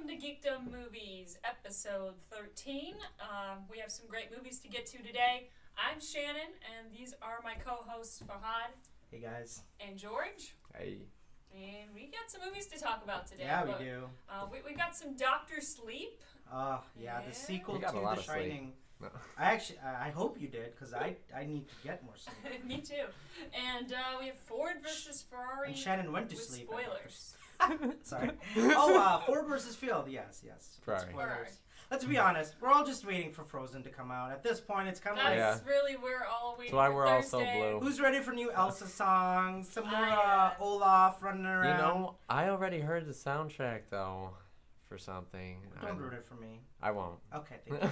Welcome to Geekdom Movies, episode 13. We have some great movies to get to today. I'm Shannon, and these are my co-hosts, Fahad. Hey, guys. And George. Hey. And we got some movies to talk about today. Yeah, we do. We got some Dr. Sleep. Yeah, the sequel to The Shining. No. I hope you did, because I need to get more sleep. Me too. And we have Ford versus Ferrari. And Shannon went to with sleep. spoilers. Sorry. Ford versus Field. Yes. Ferrari. Spoilers. Let's be honest. We're all just waiting for Frozen to come out. At this point, it's kind of like... That's really we're all waiting That's why for we're all so Thursday. blue. Who's ready for new Elsa songs? Some more Yeah. Olaf running around. You know, I already heard the soundtrack, though, for something. Don't ruin it for me. I won't. Okay, thank you.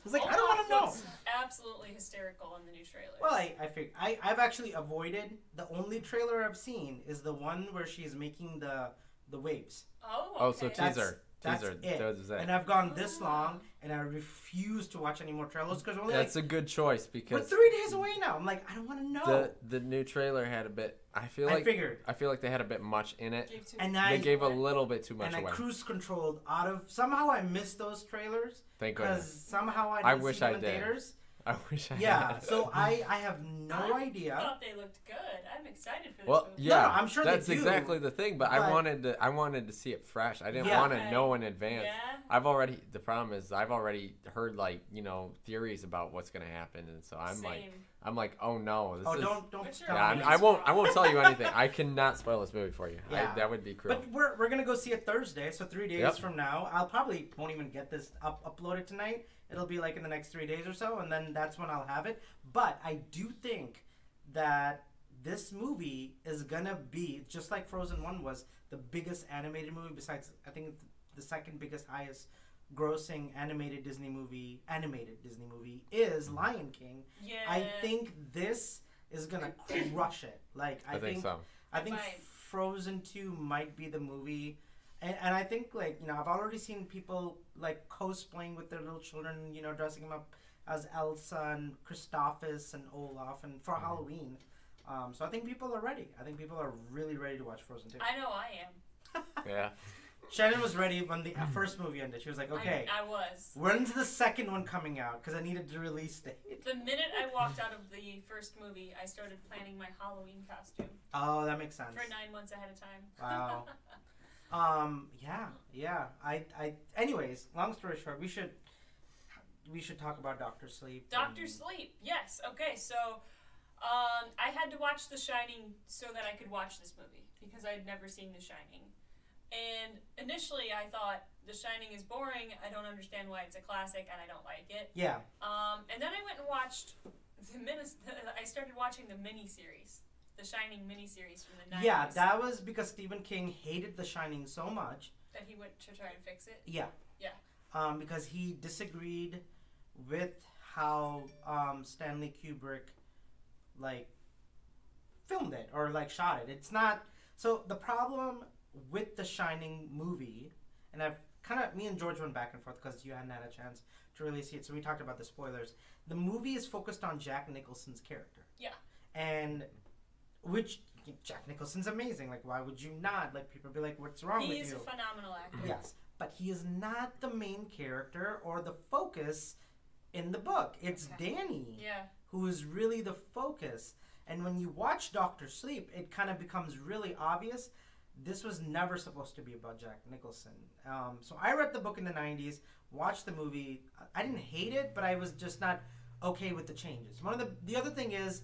I was like, Olaf I don't want to know. looks absolutely hysterical in the new trailers. Well, I figured I've actually avoided the only trailer I've seen is the one where she's making the waves. Oh, Oh, okay. so teaser. That's Teaser. it. That was it. And I've gone this long, and I refuse to watch any more trailers because only That's a good choice we're because 3 days away now. I'm like, I don't want to know. the new trailer had a bit. I figured. feel like they had a bit much in it. Gave too And much They gave a away. little bit too much And I away. cruise controlled out of. Somehow I missed those trailers Thank because goodness. somehow I I didn't wish see them I in did. theaters. I wish I Yeah, had. so I have no I idea. thought they looked good. I'm excited for this Well, movie. yeah, No, I'm sure they that's do, exactly the thing. But I but- wanted to see it fresh. I didn't Yeah. want to Okay. know in advance. Yeah. The problem is I've already heard theories about what's gonna happen, and so I'm Same. like, oh no, this Oh, is. don't Which tell are- me. I won't tell you anything. I cannot spoil this movie for you. Yeah. That would be cruel. But we're gonna go see it Thursday, so 3 days Yep. from now. I'll probably won't even get this uploaded tonight. It'll be like in the next 3 days or so, and then that's when I'll have it. But I do think that this movie is gonna be just like Frozen 1 was the biggest animated movie besides I think the second biggest highest grossing animated Disney movie is Lion King. Yeah. I think this is gonna crush it. Like I think so. I think Right. Frozen 2 might be the movie. And I think, I've already seen people, cosplaying with their little children, dressing them up as Elsa and Christophus and Olaf and for Halloween. So I think people are ready. I think people are really ready to watch Frozen 2. I know I am. Yeah. Shannon was ready when the first movie ended. She was like, okay, I was. when's the second one coming out? Because I needed the release date. The minute I walked out of the first movie, I started planning my Halloween costume Oh, that makes sense. for 9 months ahead of time. Wow. Yeah. Anyways, long story short, we should talk about Dr. Sleep. Dr. Sleep, yes. Okay, so I had to watch The Shining so that I could watch this movie because I had never seen The Shining. And initially I thought The Shining is boring, I don't understand why it's a classic, and I don't like it. Yeah. And then I went and watched I started watching the miniseries, The Shining miniseries from the 90s. Yeah, that was because Stephen King hated The Shining so much. That he went to try and fix it. Yeah. Yeah. Because he disagreed with how Stanley Kubrick filmed it or shot it. It's not so the problem with the Shining movie, and me and George went back and forth because you hadn't had a chance to really see it, so we talked about the spoilers. The movie is focused on Jack Nicholson's character. Yeah. And which Jack Nicholson's amazing. Why would you not? People be like, what's wrong with you? He's a phenomenal actor. Yes, but he is not the main character or the focus in the book. It's Danny who is really the focus. And when you watch Dr. Sleep, it kind of becomes really obvious this was never supposed to be about Jack Nicholson. So I read the book in the 90s, watched the movie. I didn't hate it, but I was just not okay with the changes. One of the other thing is,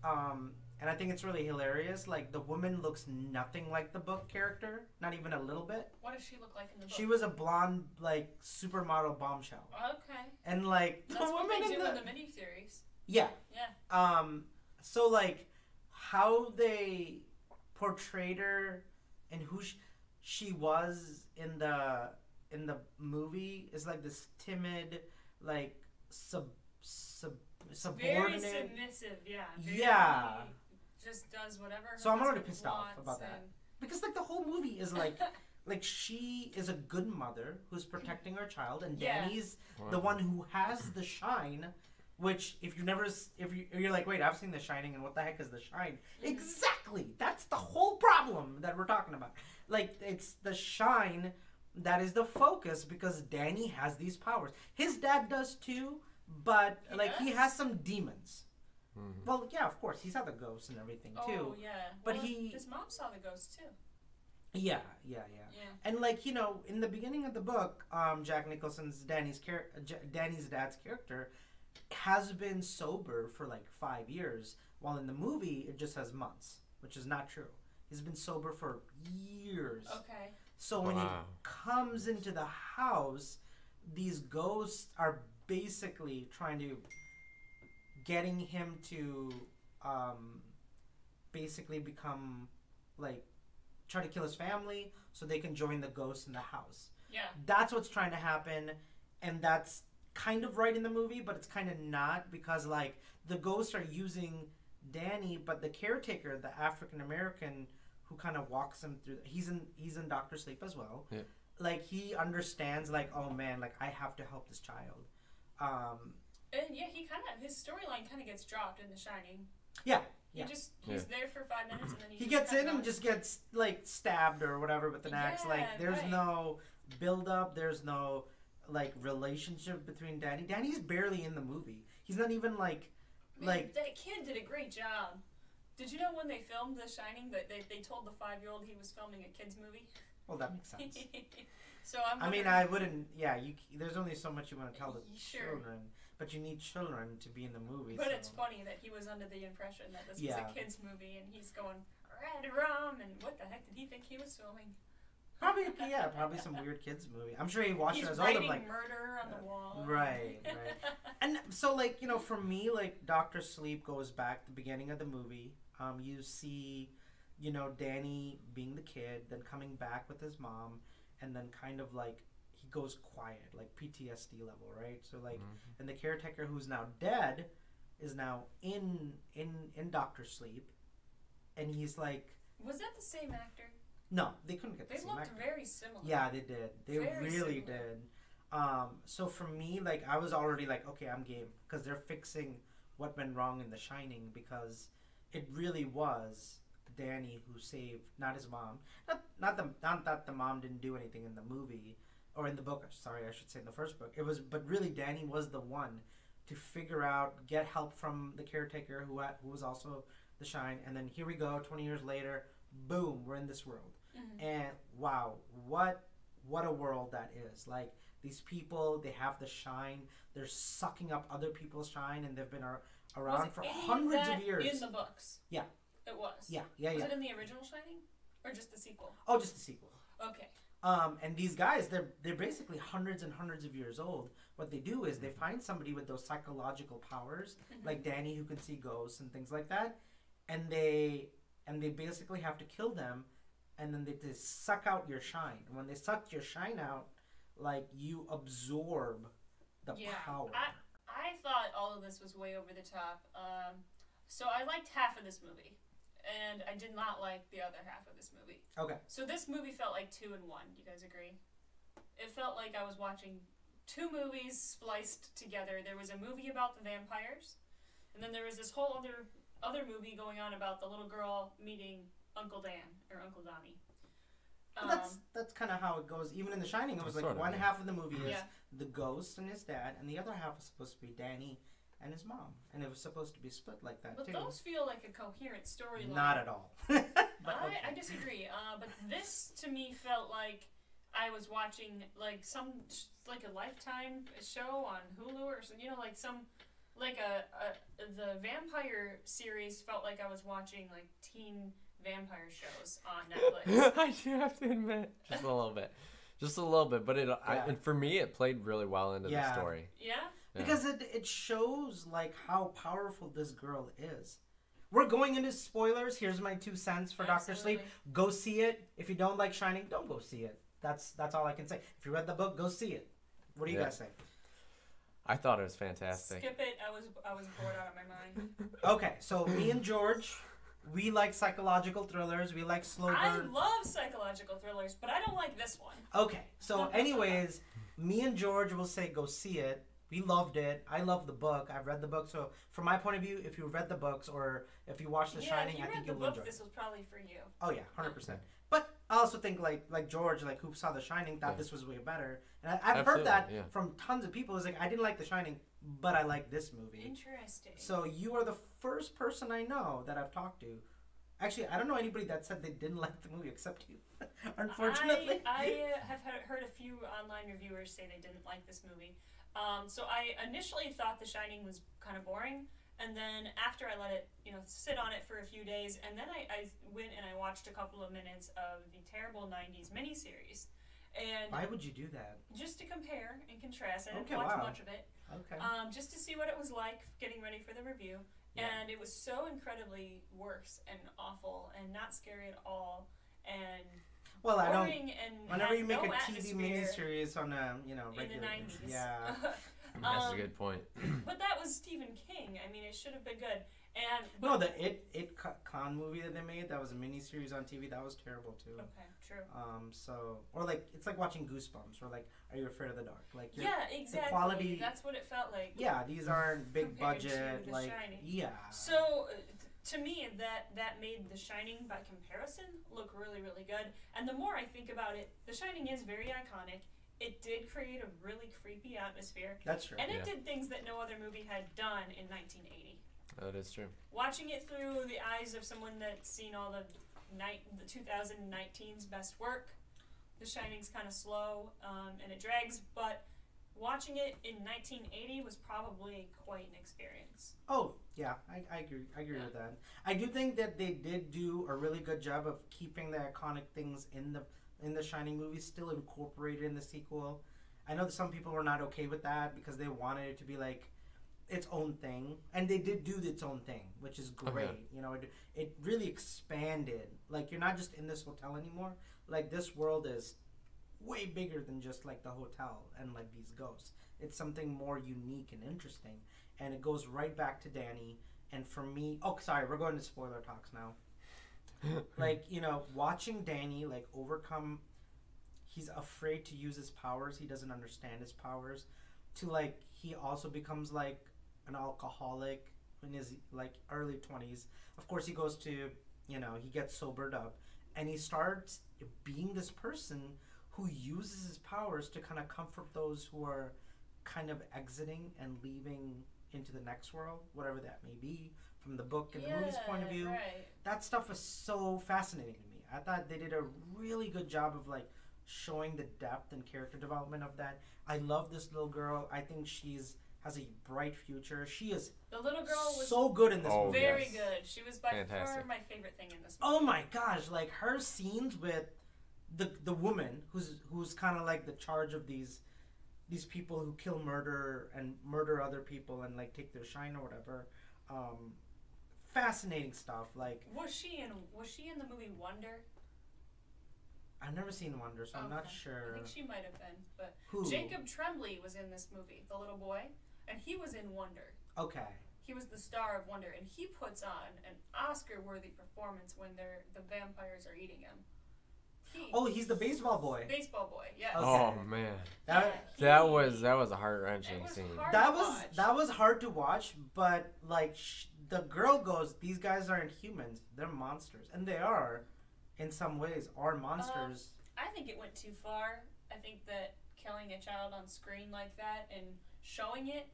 and I think it's really hilarious, the woman looks nothing like the book character, not even a little bit. What does she look like in the book? She was a blonde, supermodel bombshell. Okay. And, That's the what woman they in do the... in the miniseries. Yeah. Yeah. So, how they portrayed her and who she was in the movie is, this timid, subordinate... Very submissive, yeah. Yeah. Just does whatever her So I'm already husband pissed off wants about that. and- Because, the whole movie is, she is a good mother who's protecting her child, and Yeah. Danny's the one who has the shine, which, if you're like, wait, I've seen The Shining, and what the heck is The Shine? Mhm. Exactly! That's the whole problem that we're talking about. It's the shine that is the focus because Danny has these powers. His dad does too, but he has some demons. Mm-hmm. Well, yeah, of course, he saw the ghosts and everything too. Oh yeah, but his mom saw the ghosts too. Yeah. And in the beginning of the book, Jack Nicholson's Danny's dad's character has been sober for 5 years, while in the movie it just says months, which is not true. He's been sober for years. Okay. So when he comes into the house, these ghosts are basically getting him to basically become try to kill his family so they can join the ghosts in the house. Yeah. That's what's trying to happen, and that's kind of right in the movie, but it's kind of not because the ghosts are using Danny, but the caretaker, the African American who kind of walks him through, he's in Dr. Sleep as well. Yeah. He understands oh man, I have to help this child. And yeah, his storyline kind of gets dropped in The Shining. Yeah. He's there for 5 minutes and then he gets in and just gets stabbed or whatever with an axe. There's no build up. There's no relationship between Danny. Danny's barely in the movie. He's not even that kid did a great job. Did you know when they filmed The Shining that they told the 5-year-old he was filming a kids movie? Well, that makes sense. So I wouldn't. Yeah, there's only so much you want to tell the children. But you need children to be in the movie. But it's funny that he was under the impression that this was a kid's movie, and he's going, red rum, and what the heck did he think he was filming? Probably some weird kids movie. I'm sure he watched it as older. He's writing murder on the wall. Right. And so, for me, Dr. Sleep goes back to the beginning of the movie. You see, Danny being the kid, then coming back with his mom, and then kind of he goes quiet, PTSD level, right? So and the caretaker who's now dead is now in Dr. Sleep, and he's was that the same actor? No, they couldn't get the same actor. They looked very similar. Yeah, they did. They really did. So for me, I was already okay, I'm game, because they're fixing what went wrong in The Shining, because it really was Danny who saved, not his mom. Not that the mom didn't do anything in the movie. Or in the book, sorry, I should say in the first book. But really, Danny was the one to figure out, get help from the caretaker who was also the Shine, and then here we go, 20 years later, boom, we're in this world. Mm-hmm. And wow, what a world that is. These people, they have the Shine, they're sucking up other people's Shine, and they've been around for hundreds of years. In the books? Yeah. It was? Yeah. Was it in the original Shining? Or just the sequel? Oh, just the sequel. Okay. And these guys, they're basically hundreds and hundreds of years old. What they do is they find somebody with those psychological powers, like Danny who can see ghosts and things like that, and they basically have to kill them, and then they suck out your Shine. And when they suck your Shine out, you absorb the power. I thought all of this was way over the top. So I liked half of this movie. And I did not like the other half of this movie. Okay. So this movie felt like 2 in 1. You guys agree? It felt like I was watching 2 movies spliced together. There was a movie about the vampires, and then there was this whole other movie going on about the little girl meeting Uncle Dan or Uncle Donnie. That's kind of how it goes. Even in The Shining, it was one half of the movie is the ghost and his dad, and the other half was supposed to be Danny and his mom, and it was supposed to be split like that too. But those feel like a coherent storyline. Not at all. I disagree. But this to me felt like I was watching a Lifetime show on Hulu or something. The vampire series felt like I was watching teen vampire shows on Netflix. I do have to admit, just a little bit, but and for me it played really well into the story. Yeah. Because it shows how powerful this girl is. We're going into spoilers. Here's my 2 cents for Dr. Sleep. Go see it. If you don't like Shining, don't go see it. That's all I can say. If you read the book, go see it. What do you guys think? I thought it was fantastic. Skip it. I was bored out of my mind. Okay, so me and George, we like psychological thrillers. We like slow burn. I love psychological thrillers, but I don't like this one. Okay, so anyways, me and George will say go see it. We loved it. I love the book. I've read the book. So from my point of view, if you read the books or if you watch The Shining, I think you'll enjoy it. This was probably for you. Oh, yeah, 100%. But I also think like George, like who saw The Shining, thought this was way better, and I've heard that from tons of people. It's like I didn't like The Shining, but I like this movie. Interesting. So you are the first person I know that I've talked to. Actually, I don't know anybody that said they didn't like the movie except you. Unfortunately, I have heard a few online reviewers say they didn't like this movie. So I initially thought The Shining was kind of boring. And then after I let it, sit on it for a few days, and then I went and I watched a couple of minutes of the terrible 90s miniseries. And why would you do that? Just to compare and contrast. I didn't watch much of it. Okay. Just to see what it was like getting ready for the review. Yeah. And it was so incredibly worse and awful and not scary at all. And well, I don't. And whenever you make no a TV miniseries on a regular, in the 90s. Yeah. That's a good point. But that was Stephen King. I mean, it should have been good. And no, the It Con movie that they made, that was a miniseries on TV. That was terrible too. Okay, true. So or like it's like watching Goosebumps or like Are You Afraid of the Dark? Like yeah, exactly. The quality. That's what it felt like. Yeah, these aren't big budget. To The like Shining. Yeah. So to me, that made The Shining by comparison look really, really good. And the more I think about it, The Shining is very iconic. It did create a really creepy atmosphere. That's true. And it did things that no other movie had done in 1980. That is true. Watching it through the eyes of someone that's seen all the 2019's best work, The Shining's kind of slow and it drags, but watching it in 1980 was probably quite an experience. Oh, yeah, I agree. I agree with that. I do think that they did do a really good job of keeping the iconic things in the Shining movie still incorporated in the sequel. I know that some people were not okay with that because they wanted it to be like its own thing, and they did do its own thing, which is great. Okay. It really expanded. Like, you're not just in this hotel anymore. Like, this world is way bigger than just like the hotel and like these ghosts. It's something more unique and interesting, and it goes right back to Danny. And for me, sorry, we're going to spoiler talks now. Like, watching Danny like overcome, he's afraid to use his powers, he doesn't understand his powers, to like he also becomes like an alcoholic in his like early 20s. Of course he goes to, he gets sobered up and he starts being this person who uses his powers to kind of comfort those who are kind of exiting and leaving into the next world, whatever that may be, from the book and the movie's point of view. Right. That stuff was so fascinating to me. I thought they did a really good job of like showing the depth and character development of that. I love this little girl. I think has a bright future. She is the little girl was so good in this movie. Very good. She was by far my favorite thing in this movie. Oh my gosh, like her scenes with the woman who's kind of like the charge of these people who kill and murder other people and like take their shine or whatever. Fascinating stuff. Like was she in the movie Wonder? I've never seen Wonder, so I'm not sure. I think she might have been, but who? Jacob Tremblay was in this movie, the little boy, and he was in Wonder. Okay. He was the star of Wonder, and he puts on an Oscar-worthy performance when the vampires are eating him. He's the baseball boy. Baseball boy, yes. Okay. Oh man, that was a heart-wrenching scene. That was hard to watch, but like the girl goes, "These guys aren't humans; they're monsters," and they are, in some ways, are monsters. I think it went too far. I think that killing a child on screen like that and showing him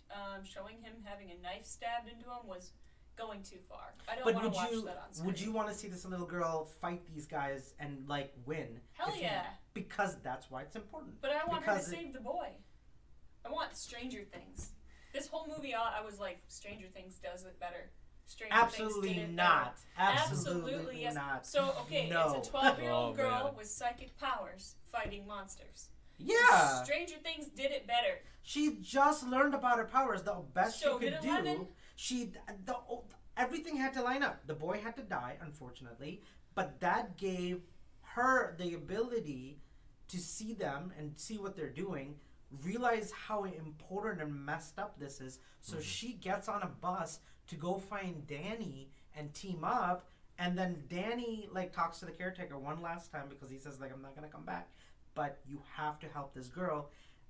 having a knife stabbed into him was going too far. I don't want to watch that on screen. Would you want to see this little girl fight these guys and like win? Hell yeah! Because that's why it's important. But I want her to save the boy. I want Stranger Things. This whole movie, I was like, Stranger Things does it better. Absolutely not. Absolutely yes. not. So okay, no. It's a 12-year-old girl with psychic powers fighting monsters. Yeah. Stranger Things did it better. She just learned about her powers. The best so she could do. 11. Everything had to line up. The boy had to die, unfortunately, but that gave her the ability to see them and see what they're doing, realize how important and messed up this is. So she gets on a bus to go find Danny and team up, and then Danny like talks to the caretaker one last time because he says like, I'm not gonna come back, but you have to help this girl.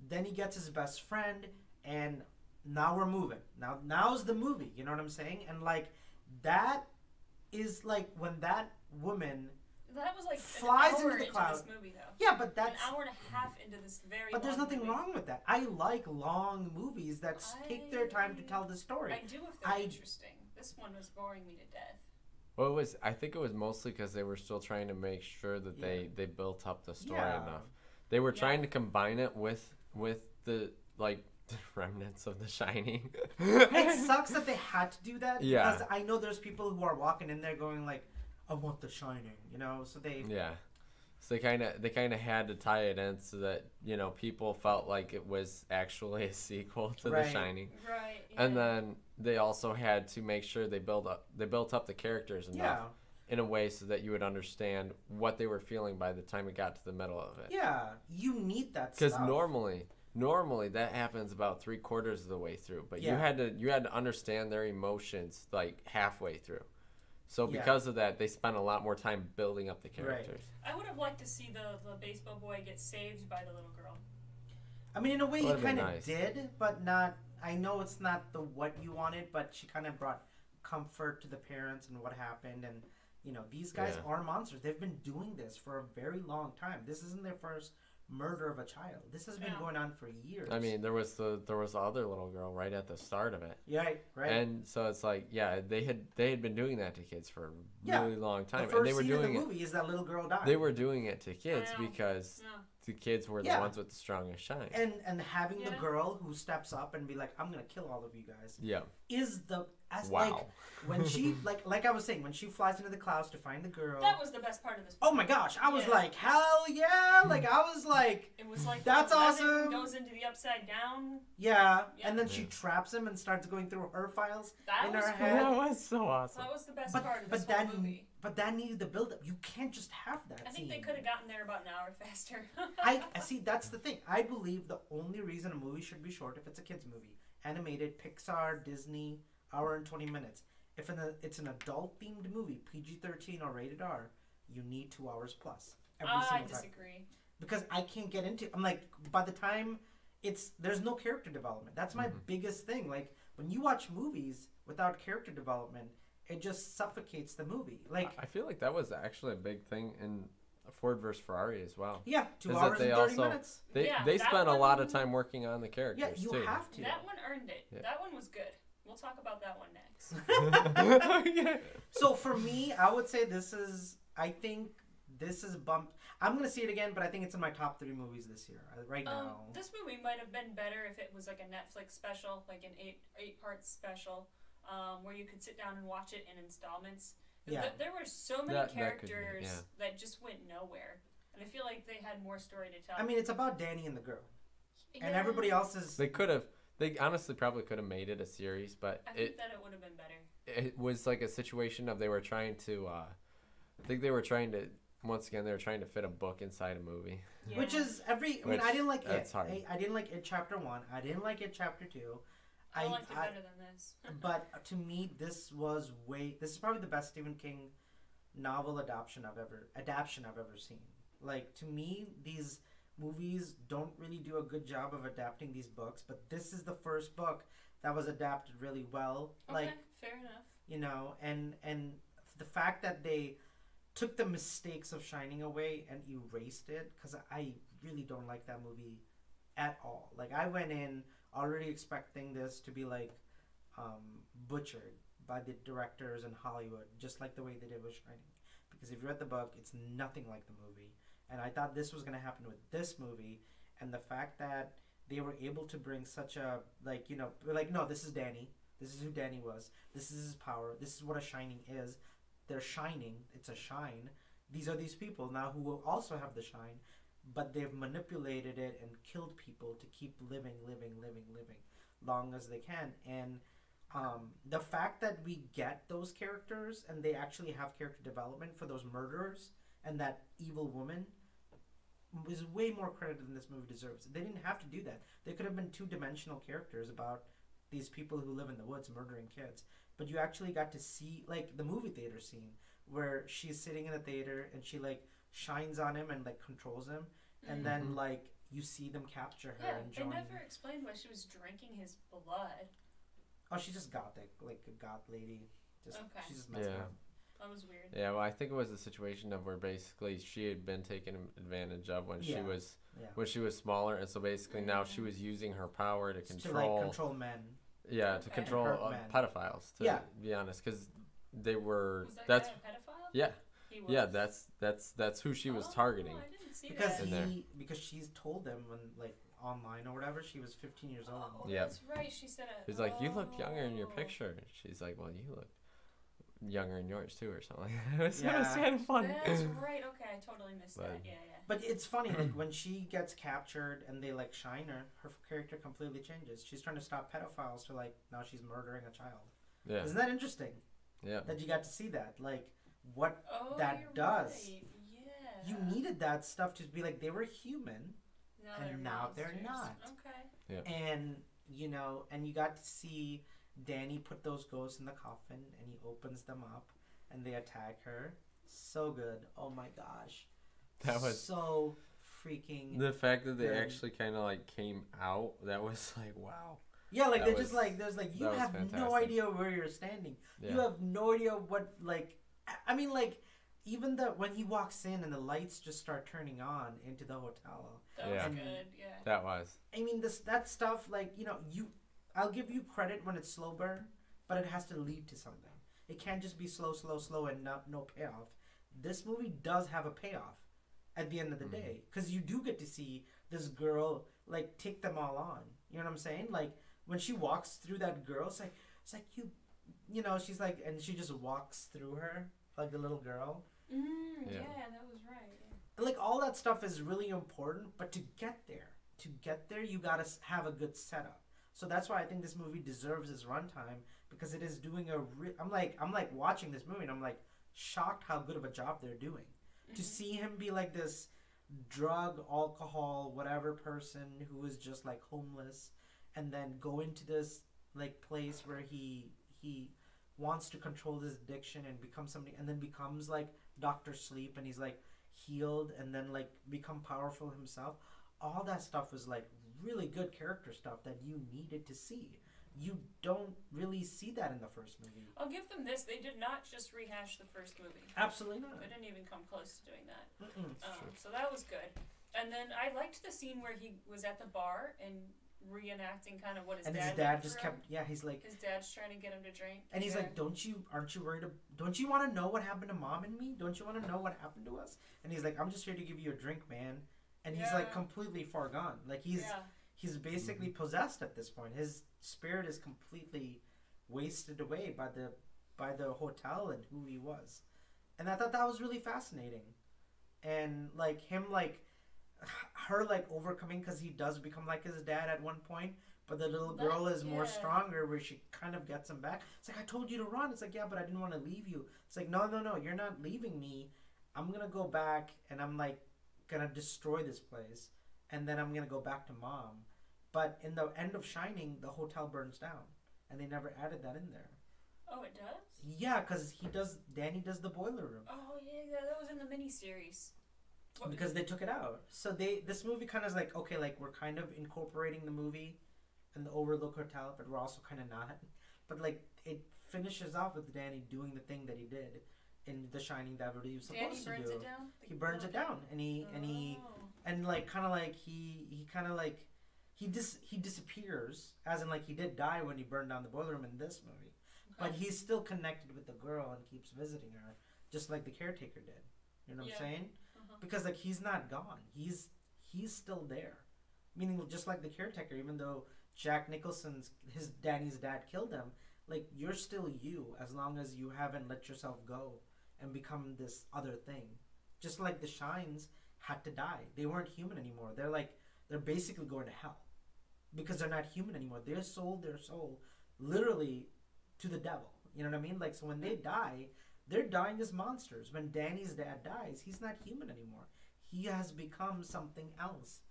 Then he gets his best friend, and now we're moving. Now's the movie, you know what I'm saying? And like that is like when that woman That was like flies an hour into the cloud. This movie, though. Yeah, but that's an hour and a half into this very. But there's nothing movie. wrong with that. I like long movies that take their time to tell the story. I do if they're interesting. This one was boring me to death. Well, I think it was mostly because they were still trying to make sure that they built up the story enough. They were trying to combine it with the like remnants of The Shining. It sucks that they had to do that. Yeah. Because I know there's people who are walking in there going like, I want The Shining, you know. So they. Yeah. So they kind of had to tie it in so that, you know, people felt like it was actually a sequel to The Shining. Right. Yeah. And then they also had to make sure they built up the characters enough in a way so that you would understand what they were feeling by the time it got to the middle of it. Yeah, you need that stuff. Because normally that happens about 3/4 of the way through, but you had to understand their emotions like halfway through. So because of that, they spent a lot more time building up the characters. Right. I would have liked to see the baseball boy get saved by the little girl. I mean, in a way, you kind of did, but not. I know it's not what you wanted, but she kind of brought comfort to the parents and what happened. And, you know, these guys are monsters. They've been doing this for a very long time. This isn't their first murder of a child. This has been going on for years. I mean, there was the other little girl right at the start of it. Yeah, right. And so it's like, they had been doing that to kids for a really long time. The first and they were scene doing of the movie is that little girl died. They were doing it to kids because the kids were the ones with the strongest shine. And having the girl who steps up and be like, I'm gonna kill all of you guys. Yeah. Is the like when she like I was saying, when she flies into the clouds to find the girl. That was the best part of this movie. Oh my gosh, I was like, hell yeah! Like I was like, it was like that's awesome. Goes into the upside down. Yeah, and then she traps him and starts going through her files in her head. That was so awesome. That was the best part of this whole movie. But that needed the build up. You can't just have that. I think they could have gotten there about an hour faster. I see. That's the thing. I believe the only reason a movie should be short if it's a kids movie, animated, Pixar, Disney, hour and 20 minutes. If it's an adult themed movie, PG-13 or rated R, you need 2 hours plus. I disagree. Because I can't get into. I'm like, by the time there's no character development. That's my biggest thing. Like when you watch movies without character development, it just suffocates the movie. Like I feel like that was actually a big thing in Ford vs. Ferrari as well. Yeah, 2 hours and 30 minutes. They spent a lot of time working on the characters too. Yeah, you have to. That one earned it. Yeah. That one was good. We'll talk about that one next. So for me, I would say I think this is bumped. I'm going to see it again, but I think it's in my top 3 movies this year. Right now. This movie might have been better if it was like a Netflix special, like an 8-part special, where you could sit down and watch it in installments. Yeah. There were so many characters that just went nowhere. And I feel like they had more story to tell. I mean, it's about Danny and the girl. Yeah. And everybody else is... They honestly probably could have made it a series, but I think that it would have been better. It was like a situation of they were trying to once again they were trying to fit a book inside a movie. Yeah. Which is I didn't like it. I didn't like it chapter 1. I didn't like it chapter 2. I liked it better than this. But to me this is probably the best Stephen King novel adaptation I've ever seen. Like to me these movies don't really do a good job of adapting these books, but this is the first book that was adapted really well. Okay, fair enough. You know, and the fact that they took the mistakes of Shining away and erased it, because I really don't like that movie at all. Like I went in already expecting this to be like butchered by the directors in Hollywood, just like the way they did with Shining. Because if you read the book, it's nothing like the movie. And I thought this was going to happen with this movie. And the fact that they were able to bring such a, no, this is Danny. This is who Danny was. This is his power. This is what a shining is. They're shining. It's a shine. These are these people now who will also have the shine. But they've manipulated it and killed people to keep living long as they can. And the fact that we get those characters and they actually have character development for those murderers and that evil woman was way more credit than this movie deserves. They didn't have to do that. They could have been 2-dimensional characters about these people who live in the woods murdering kids. But you actually got to see, like, the movie theater scene where she's sitting in the theater and she, like, shines on him and, like, controls him. And then, like, you see them capture her and join. They never explained why she was drinking his blood. Oh, she's just gothic, like a goth lady. She's just messing up. That was weird. Yeah, well, I think it was a situation of where basically she had been taken advantage of when she was smaller, and so basically now she was using her power to control men. Yeah, to control pedophiles. To be honest, because they were. Was that guy a pedophile? Yeah. He was? Yeah, that's who she was targeting. I didn't see because that. Because she's told them when online or whatever she was 15 years old. Oh, yeah, that's right. She said it. He's like, you look younger in your picture. She's like, well, you look younger in yours too, or something. It was kind of fun. That's right. Okay, I totally missed that. Yeah. But it's funny, like when she gets captured and they shine her character completely changes. She's trying to stop pedophiles to now she's murdering a child. Yeah. Isn't that interesting? Yeah. That you got to see that, what that does. Right. Yeah. You needed that stuff to be they were human, and now they're not. Okay. Yeah. And and you got to see Danny put those ghosts in the coffin, and he opens them up, and they attack her. So good. Oh my gosh. That was so freaking. The fact that they actually kind of came out. That was wow. Yeah, they just there's you have no idea where you're standing. Yeah. You have no idea what I mean even when he walks in and the lights just start turning on into the hotel. That was good. Yeah. That was. I mean that stuff I'll give you credit when it's slow burn, but it has to lead to something. It can't just be slow and no payoff. This movie does have a payoff at the end of the day, because you do get to see this girl take them all on. You know what I'm saying? When she walks through that girl, it's like she's and she just walks through her like a little girl. Yeah, that was right. Yeah. All that stuff is really important, but to get there, you gotta have a good setup. So that's why I think this movie deserves its runtime, because it is doing I'm watching this movie and I'm shocked how good of a job they're doing. To see him be this drug, alcohol, whatever person who is just homeless, and then go into this place where he wants to control this addiction and become somebody, and then becomes Dr. Sleep, and he's healed, and then become powerful himself. All that stuff was really good character stuff that you needed to see. You don't really see that in the first movie. I'll give them this. They did not just rehash the first movie. Absolutely not. They didn't even come close to doing that. So that was good. And then I liked the scene where he was at the bar and reenacting kind of what his dad just kept. Yeah, he's his dad's trying to get him to drink. And he's aren't you worried? Don't you want to know what happened to Mom and me? Don't you want to know what happened to us? And he's I'm just here to give you a drink, man. And he's completely far gone. He's basically possessed at this point. His spirit is completely wasted away by the hotel and who he was. And I thought that was really fascinating. And him her overcoming, because he does become his dad at one point, but the little girl is more stronger, where she kind of gets him back. It's I told you to run. It's yeah, but I didn't want to leave you. It's no, you're not leaving me. I'm gonna go back, and I'm gonna destroy this place, and then I'm gonna go back to Mom. But in the end of Shining, the hotel burns down, and they never added that in there. Oh, it does? Yeah, because Danny does the boiler room. Oh, yeah, that was in the miniseries. Because they took it out. So this movie kind of is okay, we're kind of incorporating the movie and the Overlook Hotel, but we're also kind of not. But it finishes off with Danny doing the thing that he did in The Shining that he was supposed to do. It down? He burns it down, and he disappears, as in he did die when he burned down the boiler room in this movie. Okay. But he's still connected with the girl and keeps visiting her, just like the caretaker did. You know what I'm saying? Because he's not gone. He's still there. Meaning, just like the caretaker, even though Jack Nicholson's Danny's dad killed him, you're still you, as long as you haven't let yourself go and become this other thing. Just like the Shines had to die. They weren't human anymore. They're basically going to hell, because they're not human anymore. They sold their soul literally to the devil. You know what I mean? So when they die, they're dying as monsters. When Danny's dad dies, he's not human anymore. He has become something else.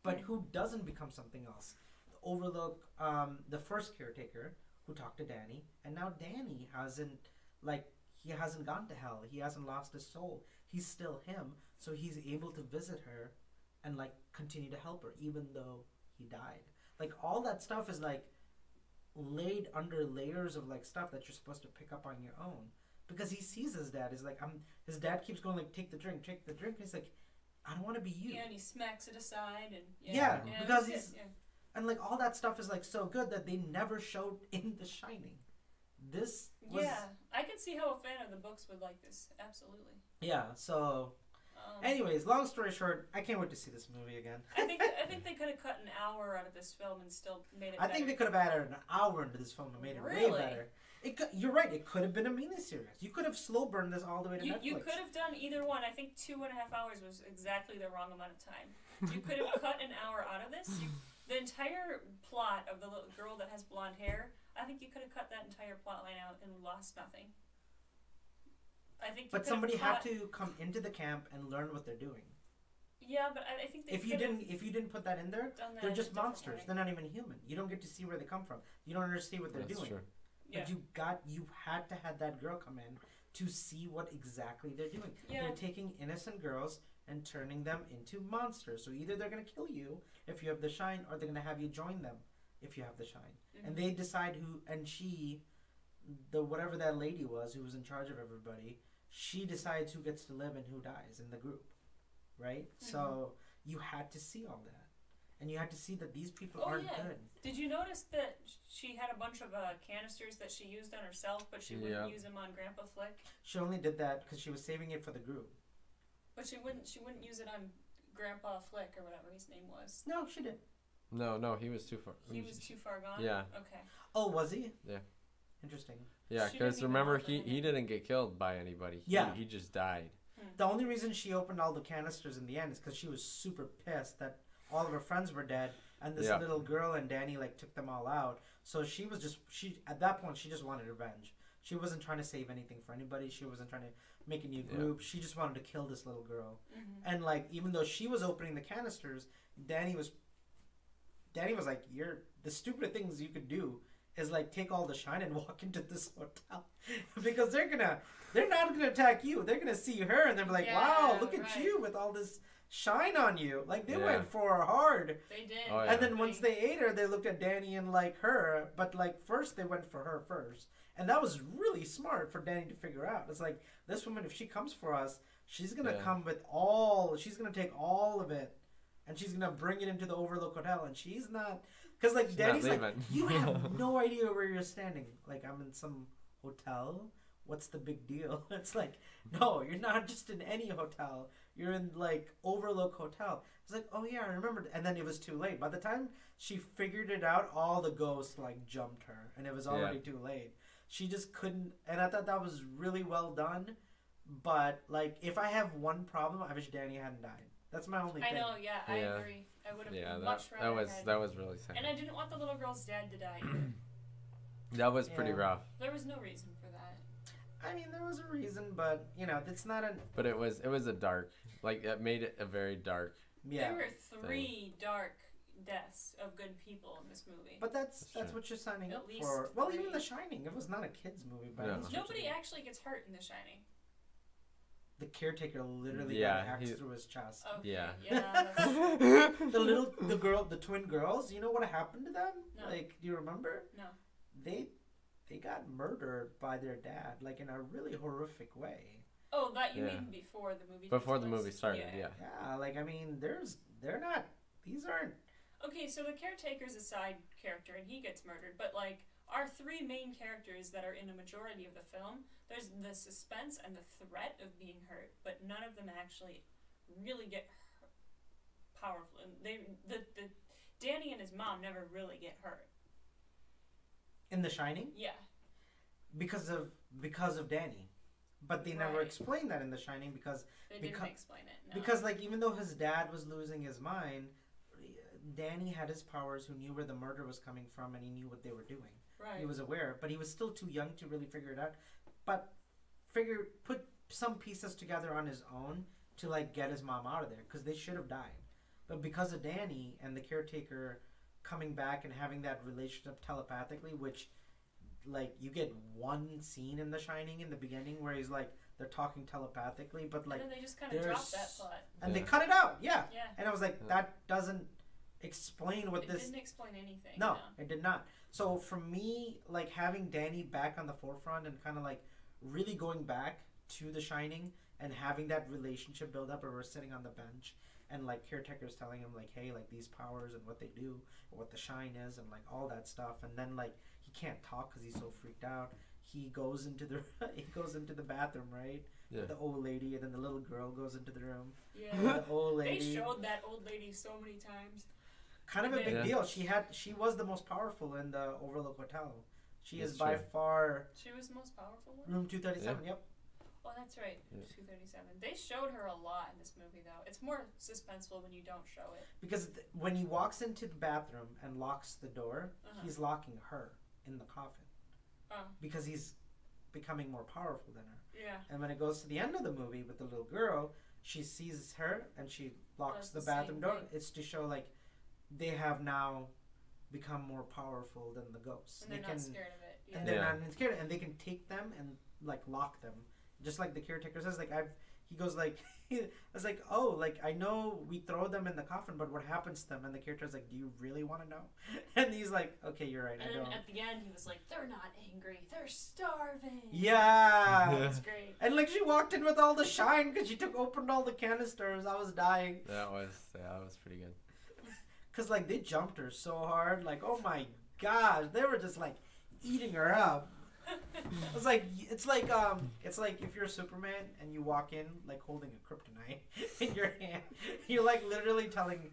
But who doesn't become something else? The Overlook, the first caretaker who talked to Danny, and now Danny hasn't gone to hell. He hasn't lost his soul. He's still him, so he's able to visit her and continue to help her, even though he died. All that stuff is laid under layers of stuff that you're supposed to pick up on your own. because he sees his dad. He's like, his dad keeps going like, take the drink. He's like, I don't want to be you. Yeah, and he smacks it aside, and because he's and like all that stuff is like so good that they never showed in The Shining. This was I can see how a fan of the books would like this. Absolutely. Yeah. So, anyways, long story short, I can't wait to see this movie again. I think they could have cut an hour out of this film and still made it. I think they could have added an hour into this film and made it way better. You're right. It could have been a miniseries. You could have slow burned this all the way to Netflix. You could have done either one. I think 2.5 hours was exactly the wrong amount of time. You could have cut an hour out of this. The entire plot of the little girl that has blonde hair, I think you could have cut that entire plot line out and lost nothing. But somebody had to come into the camp and learn what they're doing. Yeah, but I think if you didn't put that in there, they're just monsters. They're not even human. You don't get to see where they come from. You don't understand what they're doing. True. But you had to have that girl come in to see what exactly they're doing. Yeah. They're taking innocent girls and turning them into monsters. So either they're going to kill you if you have the shine, or they're going to have you join them if you have the shine. Mm-hmm. And they decide who, and whatever that lady was who was in charge of everybody, she decides who gets to live and who dies in the group. Right? Mm-hmm. So you had to see all that. And you had to see that these people aren't good. Did you notice that she had a bunch of canisters that she used on herself, but she wouldn't use them on Grandpa Flick? She only did that because she was saving it for the group. But she wouldn't use it on Grandpa Flick or whatever his name was. No, she did. No, he was too far. He was too far gone? Yeah. Okay. Oh, was he? Yeah. Interesting. Yeah, because remember, he didn't get killed by anybody. He just died. The only reason she opened all the canisters in the end is because she was super pissed that all of her friends were dead, and this little girl and Danny like took them all out. So she at that point she just wanted revenge. She wasn't trying to save anything for anybody. She wasn't trying to make a new group. She just wanted to kill this little girl. Mm-hmm. And like, even though she was opening the canisters, Danny was like, the stupid things you could do is like take all the shine and walk into this hotel because they're not gonna attack you. They're gonna see her and they're like, wow, look at you with all this shine on you. Like they went for her hard. They did. Oh, and then once they ate her, they looked at Danny and like her, but like first they went for her first. And that was really smart for Danny to figure out. It's like, this woman, if she comes for us, she's gonna come with she's gonna take all of it and she's gonna bring it into the Overlook Hotel, and she's not, because like Danny's like, you have no idea where you're standing. Like, I'm in some hotel. What's the big deal? It's like, no, you're not just in any hotel. You're in like Overlook Hotel. It's like, oh yeah, I remember. And then it was too late. By the time she figured it out, all the ghosts like jumped her, and it was already too late. She just couldn't. And I thought that was really well done. But like, if I have one problem, I wish Danny hadn't died. That's my only thing. I know, I agree. I would have much rather that was really sad. And I didn't want the little girl's dad to die either. That was pretty rough. There was no reason for that. I mean, there was a reason, but it's not a. But it was a dark, like it made it a very dark. Yeah. There were 3 dark deaths of good people in this movie. But that's what you're signing up for. Well, even The Shining, it was not a kids movie, but nobody actually gets hurt in The Shining. The caretaker literally got an axe through his chest. Okay, the twin girls. You know what happened to them? No. Like, do you remember? No. They got murdered by their dad, like in a really horrific way. Oh, that you mean before the movie? Before the movie started, yeah. Yeah, like I mean, these aren't. Okay, so the caretaker's a side character and he gets murdered, but like our 3 main characters that are in a majority of the film, there's the suspense and the threat of being hurt, but none of them actually really get powerful. The Danny and his mom never really get hurt. In The Shining? Yeah. Because of Danny. But they never explained that in The Shining because they didn't explain it. No. Because like even though his dad was losing his mind, Danny had his powers, who knew where the murder was coming from, and he knew what they were doing. Right. He was aware, but he was still too young to really figure it out. But put some pieces together on his own to like get his mom out of there, because they should have died. But because of Danny and the caretaker coming back and having that relationship telepathically, which like you get one scene in The Shining in the beginning where he's like they're talking telepathically, but like and then they just kind of dropped that plot and they cut it out. Yeah. And I was like, that doesn't explain what this. It didn't explain anything. No, it did not. So for me, like having Danny back on the forefront and kind of like really going back to The Shining and having that relationship build up, where we're sitting on the bench and like caretaker's telling him like, hey, like these powers and what they do, or what the shine is, and like all that stuff, and then like he can't talk because he's so freaked out. He goes into the bathroom, right? Yeah. With the old lady, and then the little girl goes into the room. Yeah. The old lady. They showed that old lady so many times. Kind of a big deal. She was the most powerful in the Overlook Hotel. She is by far. She was the most powerful one? Room 237. Yeah. Yep. Oh, that's right. 237. They showed her a lot in this movie, though. It's more suspenseful when you don't show it. Because when he walks into the bathroom and locks the door, he's locking her in the coffin. Oh. Because he's becoming more powerful than her. Yeah. And when it goes to the end of the movie with the little girl, she sees her and she locks the bathroom door. It's to show like they have now become more powerful than the ghosts. And they're not scared of it. Yeah. And they're not scared, and they can take them and like lock them. Just like the caretaker says, like he goes like, I was like, oh, like I know we throw them in the coffin, but what happens to them? And the character's like, do you really want to know? And he's like, okay, you're right. And I then don't. At the end, he was like, they're not angry, they're starving. Yeah, that's great. And like she walked in with all the shine because she opened all the canisters. I was dying. That was pretty good. Cause like they jumped her so hard, like oh my gosh, they were just like eating her up. It's like if you're Superman and you walk in like holding a kryptonite in your hand, you're like literally telling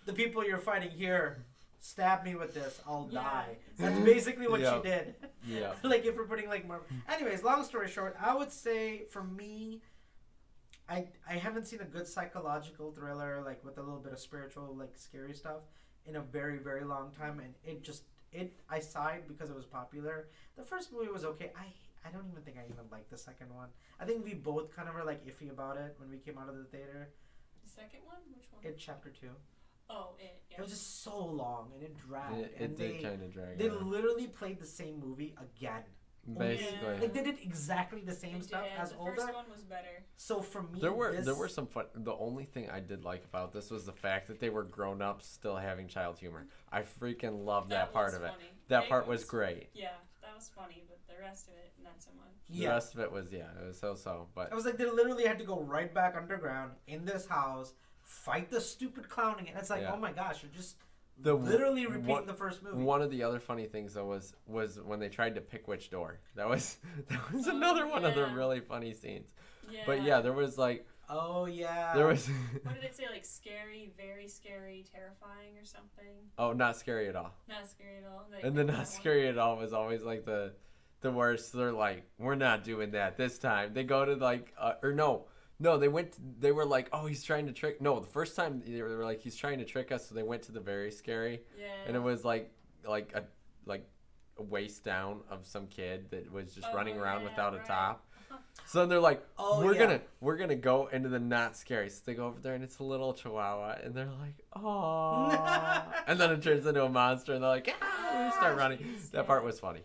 the people you're fighting, here, stab me with this, I'll die. That's basically what she did. Yeah. Like if we're putting like more. Anyways, long story short, I would say for me, I haven't seen a good psychological thriller like with a little bit of spiritual like scary stuff in a very very long time, and I sighed because it was popular. The first movie was okay. I don't even think I even liked the second one. I think we both kind of were like iffy about it when we came out of the theater. The second one? Which one? It Chapter 2. Oh, it. Yeah. It was just so long and it dragged. It did kind of drag. They literally played the same movie again. Basically, like they did exactly the same stuff as older. The first one was better. So for me, there were some fun. The only thing I did like about this was the fact that they were grown ups still having child humor. I freaking loved that part of it. That part was great. Yeah, that was funny, but the rest of it, not so much. The rest of it was it was so. But I was like, they literally had to go right back underground in this house, fight the stupid clowning, and it's like, oh my gosh, you're just. Literally repeating the first movie. One of the other funny things though was when they tried to pick which door. That was another one of the really funny scenes. Yeah. But yeah, there was like there was what did it say, like scary, very scary, terrifying or something? Oh, not scary at all. Not scary at all. And the not scary at all was always like the worst. They're like, we're not doing that this time. They go to like No, they were like, oh, he's trying to trick. No, the first time they were like, he's trying to trick us. So they went to the very scary. Yeah. And it was like a waist down of some kid that was just running around without a top. So then they're like, we're gonna go into the not scary. So they go over there and it's a little chihuahua and they're like, oh. And then it turns into a monster and they're like, we start running. That part was funny.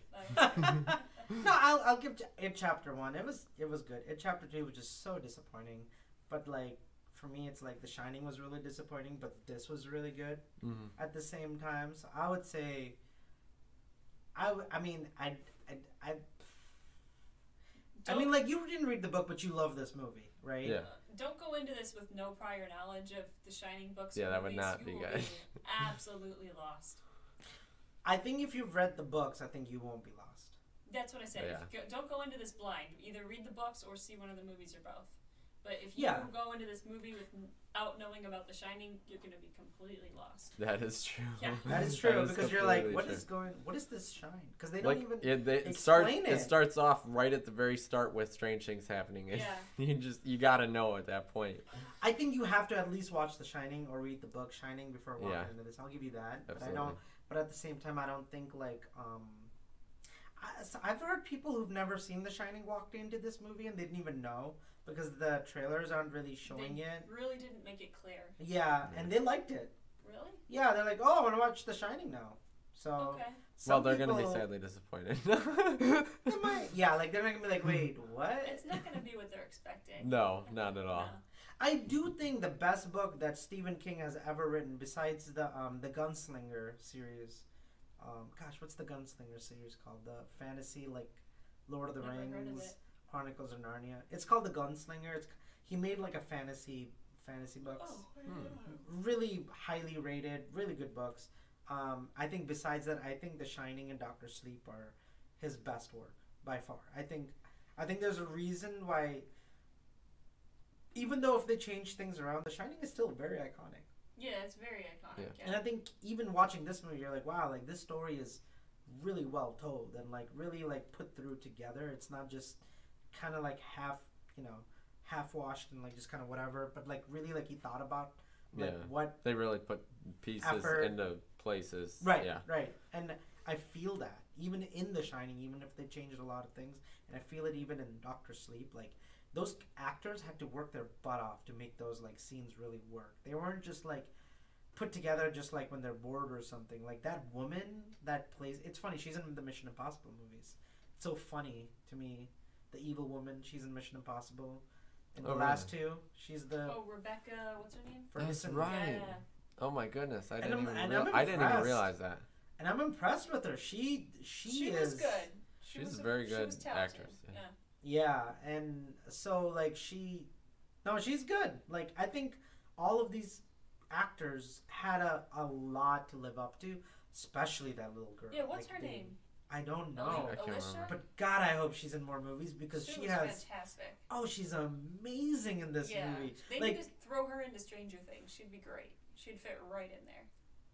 No, I'll give it Chapter 1. It was good. It Chapter 2 was just so disappointing. But like for me, it's like The Shining was really disappointing, but this was really good at the same time. So I would say, I mean like you didn't read the book, but you love this movie, right? Yeah. Don't go into this with no prior knowledge of the Shining books. Yeah, that would not be good. Absolutely lost. I think if you've read the books, I think you won't be lost. That's what I said. Yeah. Don't go into this blind. Either read the books or see one of the movies or both. But if you go into this movie without knowing about The Shining, you're going to be completely lost. That is true. Yeah. That is true because you're like, what is this shine? Because they don't even explain it. It starts off right at the very start with strange things happening. And you got to know at that point. I think you have to at least watch The Shining or read the book Shining before walking into this. I'll give you that. Absolutely. But at the same time, I don't think like I've heard people who've never seen The Shining walked into this movie and they didn't even know because the trailers aren't really showing it. Really didn't make it clear. Yeah, and they liked it. Really? Yeah, they're like, oh, I want to watch The Shining now. So. Okay. Well, they're going to be sadly disappointed. They might. Yeah, like they're not going to be like, wait, what? It's not going to be what they're expecting. No, not at all. No. I do think the best book that Stephen King has ever written, besides the Gunslinger series. Gosh, what's the Gunslinger series called? The fantasy, like, Lord of the Rings. Chronicles of Narnia. It's called The Gunslinger. He made like a fantasy books. Really highly rated, really good books. I think besides that, I think The Shining and Doctor Sleep are his best work by far. I think there's a reason why, even though if they change things around, The Shining is still very iconic. Yeah, it's very iconic. Yeah. And I think even watching this movie, you're like, wow, like this story is really well told and like really like put through together. It's not just kind of like half washed and like just kind of whatever, but like really like he thought about like what they really put pieces into places. Right, yeah. Right. And I feel that even in The Shining, even if they changed a lot of things, and I feel it even in Doctor Sleep, like those actors had to work their butt off to make those like scenes really work. They weren't just like put together just like when they're bored or something. Like that woman that plays, it's funny, she's in the Mission Impossible movies. It's so funny to me. The evil woman, she's in Mission Impossible. In the last two, she's the... Oh, Rebecca, what's her name? Ferguson. That's right. Yeah. Oh my goodness, I didn't even realize that. And I'm impressed with her. She was good. She's a very good actress. Yeah, and so like she's good. Like I think all of these actors had a lot to live up to, especially that little girl. Yeah, what's her name? I don't know. I can't remember. But God, I hope she's in more movies because she has fantastic. Oh, she's amazing in this movie. They need to throw her into Stranger Things. She'd be great. She'd fit right in there.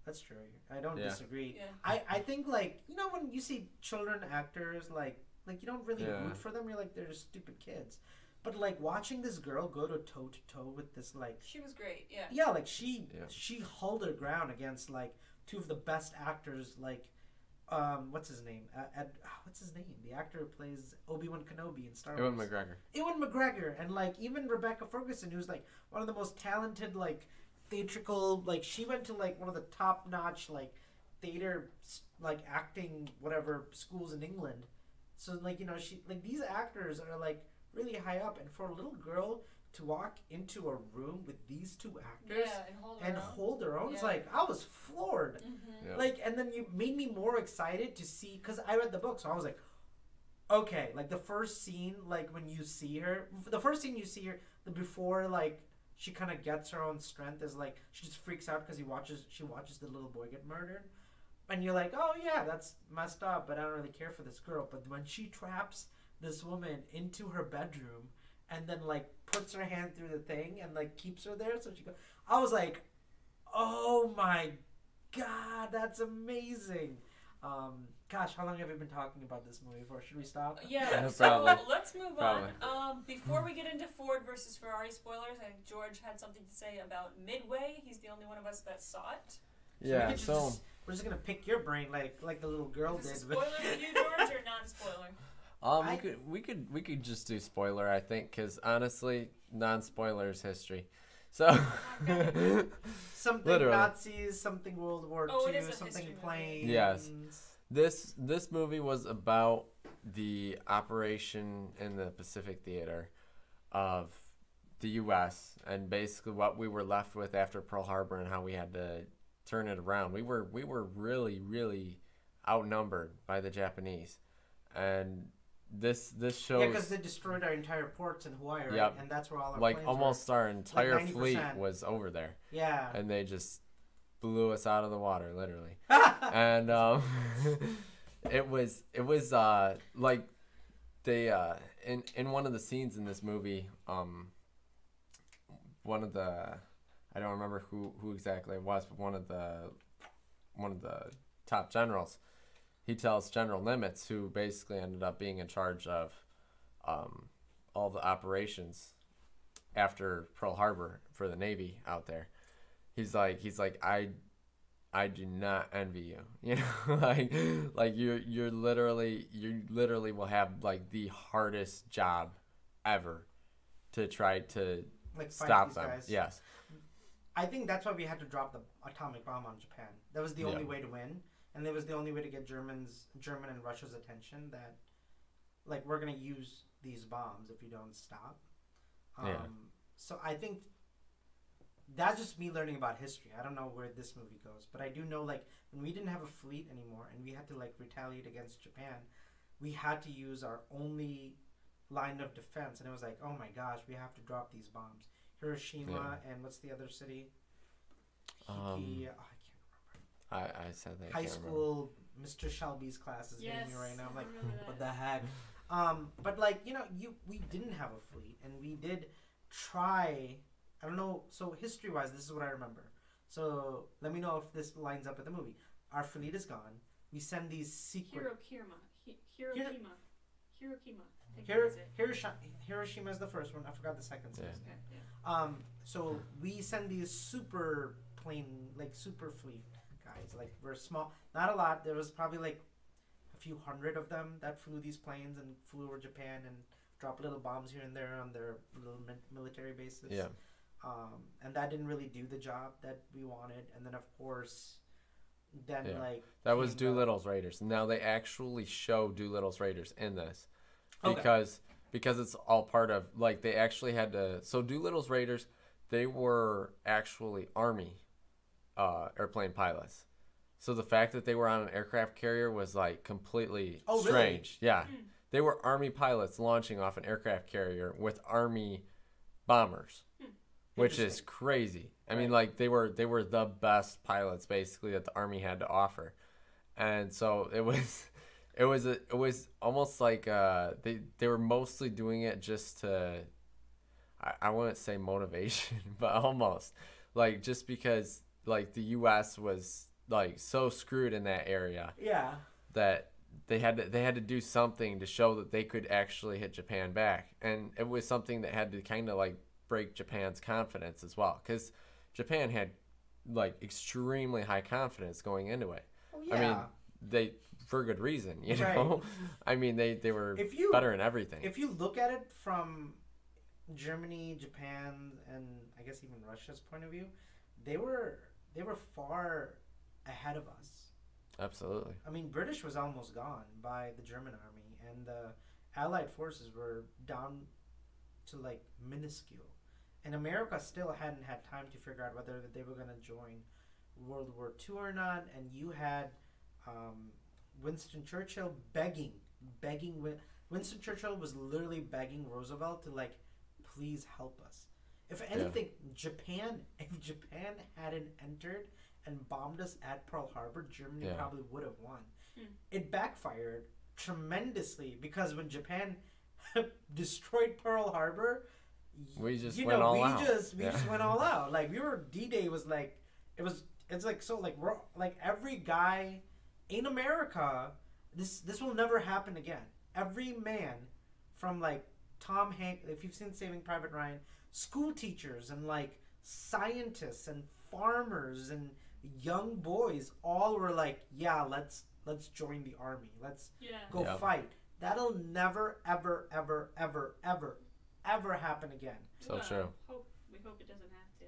That's true. I don't disagree. Yeah. I think like when you see children actors like you don't really root for them. You're like they're just stupid kids. But like watching this girl go to toe with this like she was great. Yeah. Yeah, like she held her ground against like two of the best actors like. What's his name? What's his name? The actor who plays Obi-Wan Kenobi in Star Wars. Ewan McGregor, and like even Rebecca Ferguson, who's like one of the most talented like theatrical. Like she went to like one of the top-notch like theater like acting whatever schools in England. So like she like these actors are like really high up, and for a little girl to walk into a room with these two actors and hold their own, it's like I was floored. Like, and then you made me more excited to see, because I read the book, so I was like, okay, like the first scene, like when you see her, the the before like she kind of gets her own strength is like she just freaks out because she watches the little boy get murdered, and you're like, oh yeah, that's messed up, but I don't really care for this girl. But when she traps this woman into her bedroom and then like puts her hand through the thing and like keeps her there, so she goes, I was like, oh my God, that's amazing. Gosh, how long have we been talking about this movie for? Should we stop? Yeah, so let's move on. Before we get into Ford versus Ferrari spoilers, I think George had something to say about Midway. He's the only one of us that saw it. Yeah, we're just gonna pick your brain like the little girl did. Spoiler for you, George, or non-spoiler? We could just do spoiler, I think, because honestly, non-spoiler is history. So something literally. Nazis, something World War II, something planes. Yes, this movie was about the operation in the Pacific Theater of the U.S. and basically what we were left with after Pearl Harbor and how we had to turn it around. We were really, really outnumbered by the Japanese, and this shows. Yeah, because they destroyed our entire ports in Hawaii, right? Yep. And that's where all our planes almost were. Our entire fleet was over there. Yeah. And they just blew us out of the water, literally. And it was like they in one of the scenes in this movie, one of the, I don't remember who exactly it was, but one of the top generals, he tells General Nimitz, who basically ended up being in charge of all the operations after Pearl Harbor for the Navy out there. He's like I do not envy you. You know, like you literally will have like the hardest job ever to try to stop them. Guys. Yes. I think that's why we had to drop the atomic bomb on Japan. That was the only way to win. And it was the only way to get German and Russia's attention that, like, we're going to use these bombs if you don't stop. So I think that's just me learning about history. I don't know where this movie goes. But I do know, like, when we didn't have a fleet anymore and we had to, like, retaliate against Japan, we had to use our only line of defense, and it was like, oh my gosh, we have to drop these bombs. Hiroshima and what's the other city? I can't remember. I said that. High school, Mr. Shelby's class is hitting me right now. I'm like, what the heck? But like, you know, we didn't have a fleet, and we did try. I don't know. So history-wise, this is what I remember. So let me know if this lines up with the movie. Our fleet is gone. We send these secret. Hiroshima is the first one. I forgot the second. Yeah. So we send these super plane, like super fleet guys. Like we're small, not a lot. There was probably like a few hundred of them that flew these planes and flew over Japan and dropped little bombs here and there on their little military bases. Yeah. And that didn't really do the job that we wanted. And then of course, then like that was Doolittle's Raiders. Now they actually show Doolittle's Raiders in this because it's all part of like they actually had to. So Doolittle's Raiders, they were actually Army airplane pilots. So the fact that they were on an aircraft carrier was like completely strange. Really? Yeah, they were Army pilots launching off an aircraft carrier with Army bombers. Which is crazy. I mean, like they were the best pilots basically that the Army had to offer, and so it was almost like they were mostly doing it just to, I wouldn't say motivation, but almost like just because like the U.S. was like so screwed in that area. Yeah. That they had to do something to show that they could actually hit Japan back, and it was something that had to kind of like break Japan's confidence as well, because Japan had like extremely high confidence going into it. Oh, yeah. I mean, they for good reason, you know. I mean, they were better in everything. If you look at it from Germany, Japan, and I guess even Russia's point of view, they were far ahead of us. Absolutely. I mean, British was almost gone by the German army, and the Allied forces were down to like minuscule. And America still hadn't had time to figure out whether they were going to join World War II or not. And you had Winston Churchill begging. Winston Churchill was literally begging Roosevelt to like, please help us. If anything, if Japan hadn't entered and bombed us at Pearl Harbor, Germany probably would have won. It backfired tremendously because when Japan destroyed Pearl Harbor, we just went all out. We just went all out. Like we were D-Day was like it's like so like we're like every guy in America, this will never happen again. Every man from like Tom Hanks, if you've seen Saving Private Ryan, school teachers and like scientists and farmers and young boys all were like, yeah, let's join the army. Let's go fight. That'll never, ever, ever, ever, ever, ever happen again. So true. We hope it doesn't have to.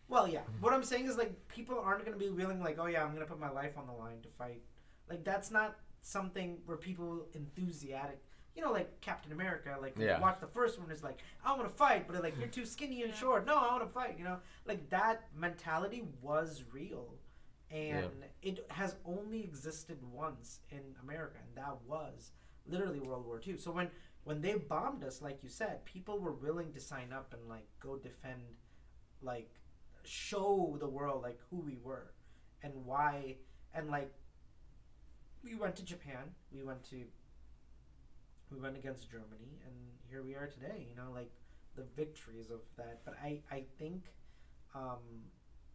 Well, yeah. What I'm saying is, like, people aren't going to be willing, like, oh, yeah, I'm going to put my life on the line to fight. Like, that's not something where people enthusiastic, you know, like Captain America, like, when you watch the first one, is like, I want to fight, but, like, you're too skinny and short. No, I want to fight, you know? Like, that mentality was real. And it has only existed once in America, and that was literally World War II. So when they bombed us, like you said, people were willing to sign up and like go defend, like show the world like who we were and why. And like we went to Japan, we went against Germany, and here we are today. You know, like the victories of that. But I think,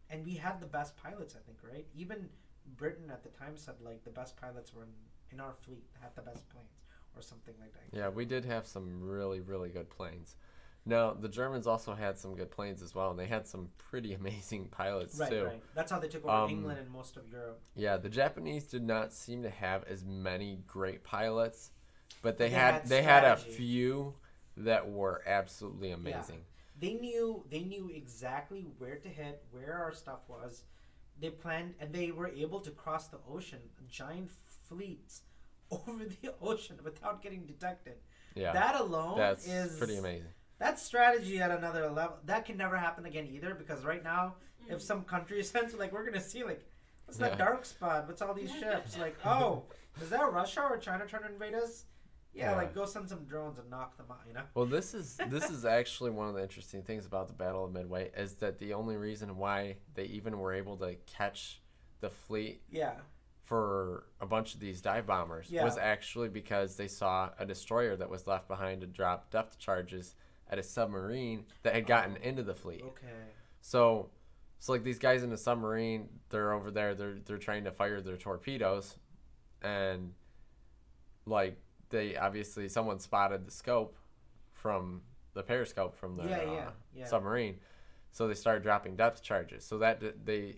and we had the best pilots. I think, right? Even Britain at the time said like the best pilots were in our fleet, had the best planes. Or something like that. Yeah, we did have some really, really good planes. Now, the Germans also had some good planes as well, and they had some pretty amazing pilots too. Right. That's how they took over England and most of Europe. Yeah, the Japanese did not seem to have as many great pilots, but they had a few that were absolutely amazing. Yeah. They knew exactly where to hit, where our stuff was. They planned, and they were able to cross the ocean, giant fleets over the ocean without getting detected. Yeah, that alone is pretty amazing. That's strategy at another level. That can never happen again either, because right now, if some country sends like, we're gonna see like, what's that dark spot? What's all these ships? Like, oh, is that Russia or China trying to invade us? Yeah, like go send some drones and knock them out, you know? Well, this is actually one of the interesting things about the Battle of Midway is that the only reason why they even were able to catch the fleet for a bunch of these dive bombers was actually because they saw a destroyer that was left behind to drop depth charges at a submarine that had gotten into the fleet. Okay. So like these guys in the submarine, they're over there, they're trying to fire their torpedoes, and like they obviously someone spotted the scope from the periscope from the submarine, so they started dropping depth charges. So that the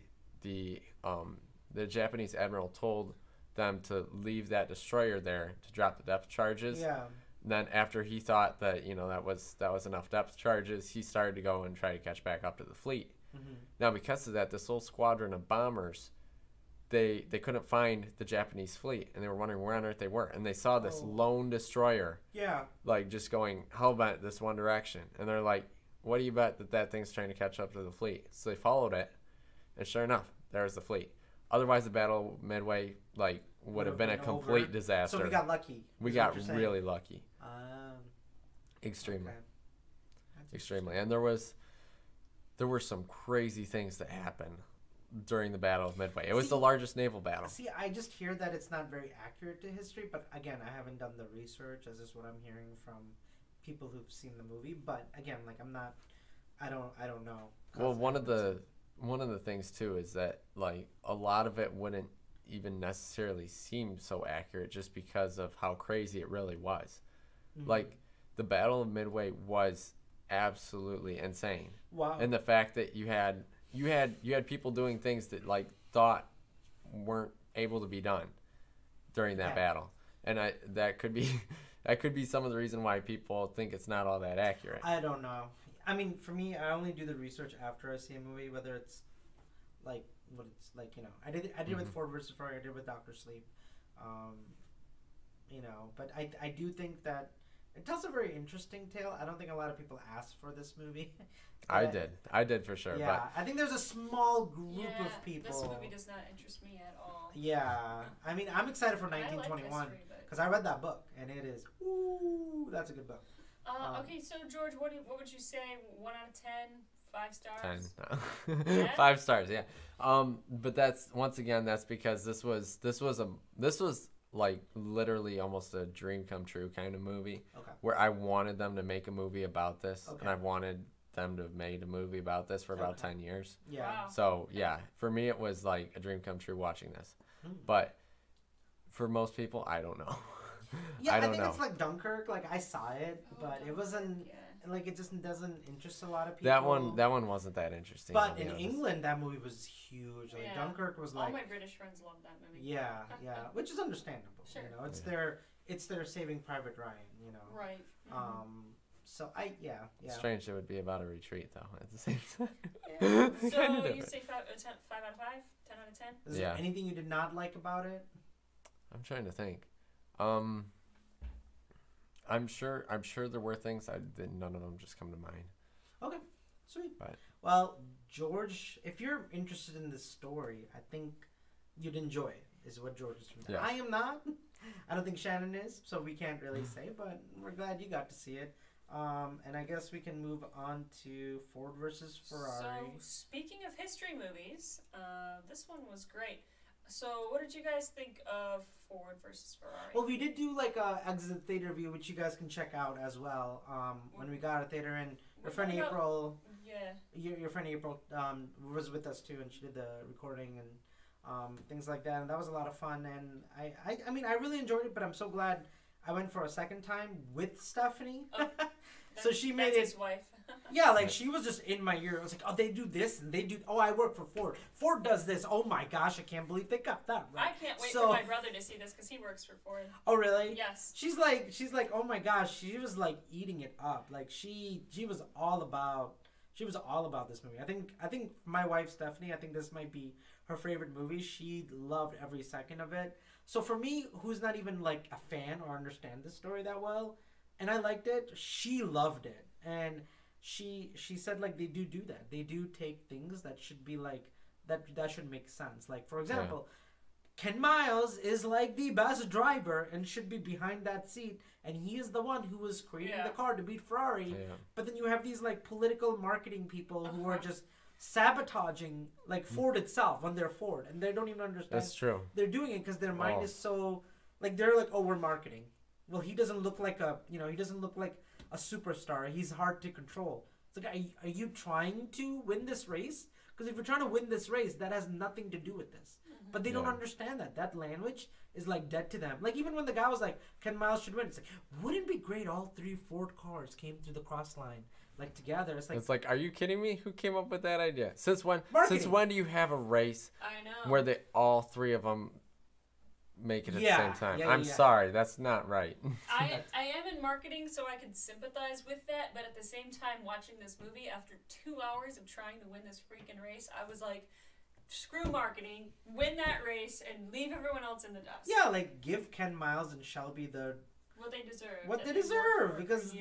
Japanese admiral told them to leave that destroyer there to drop the depth charges. Yeah. And then after he thought that that was enough depth charges, he started to go and try to catch back up to the fleet. Mm-hmm. Now because of that, this whole squadron of bombers, they couldn't find the Japanese fleet, and they were wondering where on earth they were. And they saw this lone destroyer, like just going hell-bent this one direction. And they're like, "What do you bet that thing's trying to catch up to the fleet?" So they followed it, and sure enough, there's the fleet. Otherwise, the Battle of Midway would have been a complete disaster. So we got lucky. We got really lucky. Extremely, extremely. And there were some crazy things that happened during the Battle of Midway. It was the largest naval battle. See, I just hear that it's not very accurate to history, but again, I haven't done the research. This is what I'm hearing from people who've seen the movie. But again, I don't know. Well, one of the things too is that a lot of it wouldn't even necessarily seem so accurate just because of how crazy it really was. Mm-hmm. The Battle of Midway was absolutely insane. Wow. And the fact that you had people doing things that thought weren't able to be done during that battle. And that could be some of the reason why people think it's not all that accurate. I don't know. I mean, for me, I only do the research after I see a movie, whether it's what it's like, I did mm-hmm. with Ford versus Ferrari, I did with Dr. Sleep, but I do think that it tells a very interesting tale. I don't think a lot of people asked for this movie. I did for sure. Yeah, but I think there's a small group of people. This movie does not interest me at all. Yeah, I mean, I'm excited for 1921 because I read that book and it is, that's a good book. Okay, so George, what would you say? 1 out of 10, 5 stars? 10. No. 5 stars, yeah. But that's because this was literally almost a dream come true kind of movie. Okay. Where I wanted them to make a movie about this, and I wanted them to have made a movie about this for about 10 years. Yeah. Wow. So yeah, for me it was like a dream come true watching this. But for most people, I don't know. Yeah, I think it's like Dunkirk. I saw it, but it wasn't it just doesn't interest a lot of people. That one wasn't that interesting. But in England, that movie was huge. Dunkirk was all my British friends loved that movie. Yeah, which is understandable. Sure. It's their Saving Private Ryan. Right. So yeah. Strange it would be about a retreat though at the same time. Yeah. So you say 5 out of 5? 10 out of 10? Is there anything you did not like about it? I'm trying to think. I'm sure there were things none of them just come to mind. Okay, sweet. But well, George, if you're interested in this story, I think you'd enjoy it. Is what George is from. Yes. I am not. I don't think Shannon is, so we can't really say. But we're glad you got to see it. And I guess we can move on to Ford versus Ferrari. So speaking of history movies, this one was great. So, what did you guys think of Ford versus Ferrari? Well, we did do a exit theater review, which you guys can check out as well. When we got a theater, and your friend April, your friend April was with us too, and she did the recording and things like that, and that was a lot of fun. And I mean, I really enjoyed it, but I'm so glad I went for a second time with Stephanie. So she made his wife. Yeah, she was just in my ear. I was like, oh, they do this, and they do. Oh, I work for Ford. Ford does this. Oh my gosh, I can't believe they got that right. I can't wait for my brother to see this because he works for Ford. Oh really? Yes. She's like, oh my gosh, she was eating it up. She was all about this movie. I think my wife Stephanie, I think this might be her favorite movie. She loved every second of it. So for me, who's not even a fan or understand this story that well, and I liked it, she loved it. And she said they do that. They do take things that should be that should make sense. For example, Ken Miles is like the best driver and should be behind that seat, and he is the one who was creating the car to beat Ferrari. Yeah. But then you have these like political marketing people who are just sabotaging like Ford itself when they're Ford, and they don't even understand. That's true. They're doing it because their mind is so like they're like, oh, we're marketing. Well, he doesn't look like he doesn't look like a superstar. He's hard to control. It's like, are you trying to win this race? Because if you're trying to win this race, that has nothing to do with this. But they don't understand that. That language is like dead to them. Like even when the guy was like, Ken Miles should win, it's like, wouldn't it be great all 3 Ford cars came through the cross line like together? It's like, are you kidding me? Who came up with that idea? Since when? Marketing. Since when do you have a race where all 3 of them make it at the same time? I'm sorry, that's not right. I am in marketing, so I can sympathize with that. But at the same time, watching this movie after 2 hours of trying to win this freaking race, I was like, screw marketing, win that race, and leave everyone else in the dust. Yeah, like give Ken Miles and Shelby what they deserve. What they deserve, because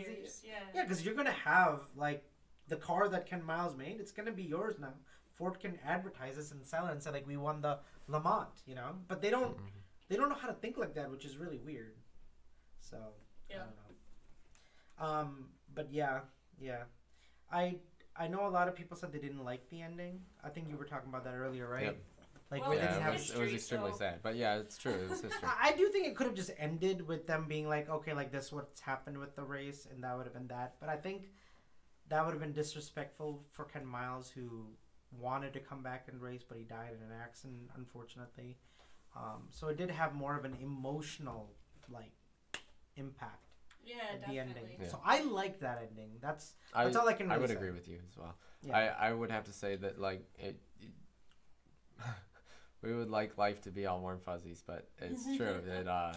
because you're gonna have like the car that Ken Miles made. It's gonna be yours now. Ford can advertise this and sell it and say like we won the Le Mans, But they don't. They don't know how to think like that, which is really weird. So I don't know. But yeah. I know a lot of people said they didn't like the ending. I think you were talking about that earlier, right? Yep. Like, well, it was extremely sad. But yeah, it's true. It was history. I do think it could have just ended with them being like, okay, like this is what's happened with the race, and that would have been that. But I think that would have been disrespectful for Ken Miles, who wanted to come back and race, but he died in an accident, unfortunately. So it did have more of an emotional, like, impact. Yeah, at definitely. The ending. Yeah. So I like that ending. That's all I can really I would say. agree with you as well. Yeah. I would have to say that, like, we would like life to be all warm fuzzies, but it's true that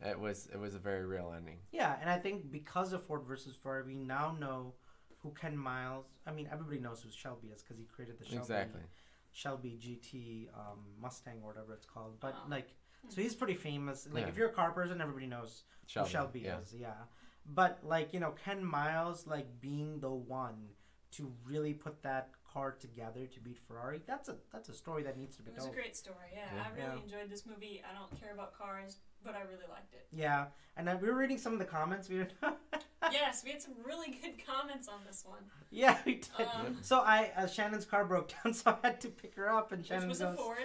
it was a very real ending. Yeah, and I think because of Ford versus Ferrari, we now know who Ken Miles. I mean, everybody knows who Shelby is because he created the Shelby GT Mustang or whatever it's called. But so he's pretty famous. Like if you're a car person, everybody knows who Shelby is. Yeah, but like Ken Miles like being the one to really put that car together to beat Ferrari. That's a story that needs to be told. It was a great story. Yeah. I really enjoyed this movie. I don't care about cars, but I really liked it. Yeah, and we were reading some of the comments. Yes, we had some really good comments on this one. Yeah, we did. So Shannon's car broke down, so I had to pick her up, and Shannon goes, a Ford.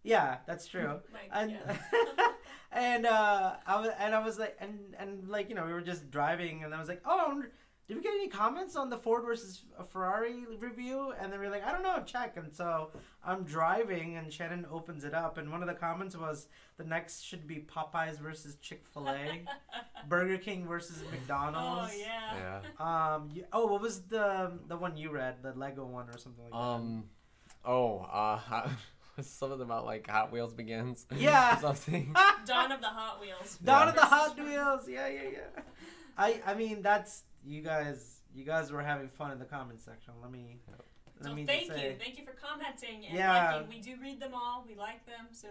Yeah, that's true. And I was like, and like we were just driving, and I was like, oh, did we get any comments on the Ford versus Ferrari review? And then we were like, I don't know, check. And so I'm driving, and Shannon opens it up, and one of the comments was, the next should be Popeyes versus Chick-fil-A, Burger King versus McDonald's. Oh, yeah. What was the one you read, the Lego one or something like that? Something about like Hot Wheels begins. Yeah. Something. Dawn of the Hot Wheels. Dawn of the Hot Wheels. Yeah. I mean that's you guys were having fun in the comment section. Let me thank you for commenting and liking. We do read them all. We like them. So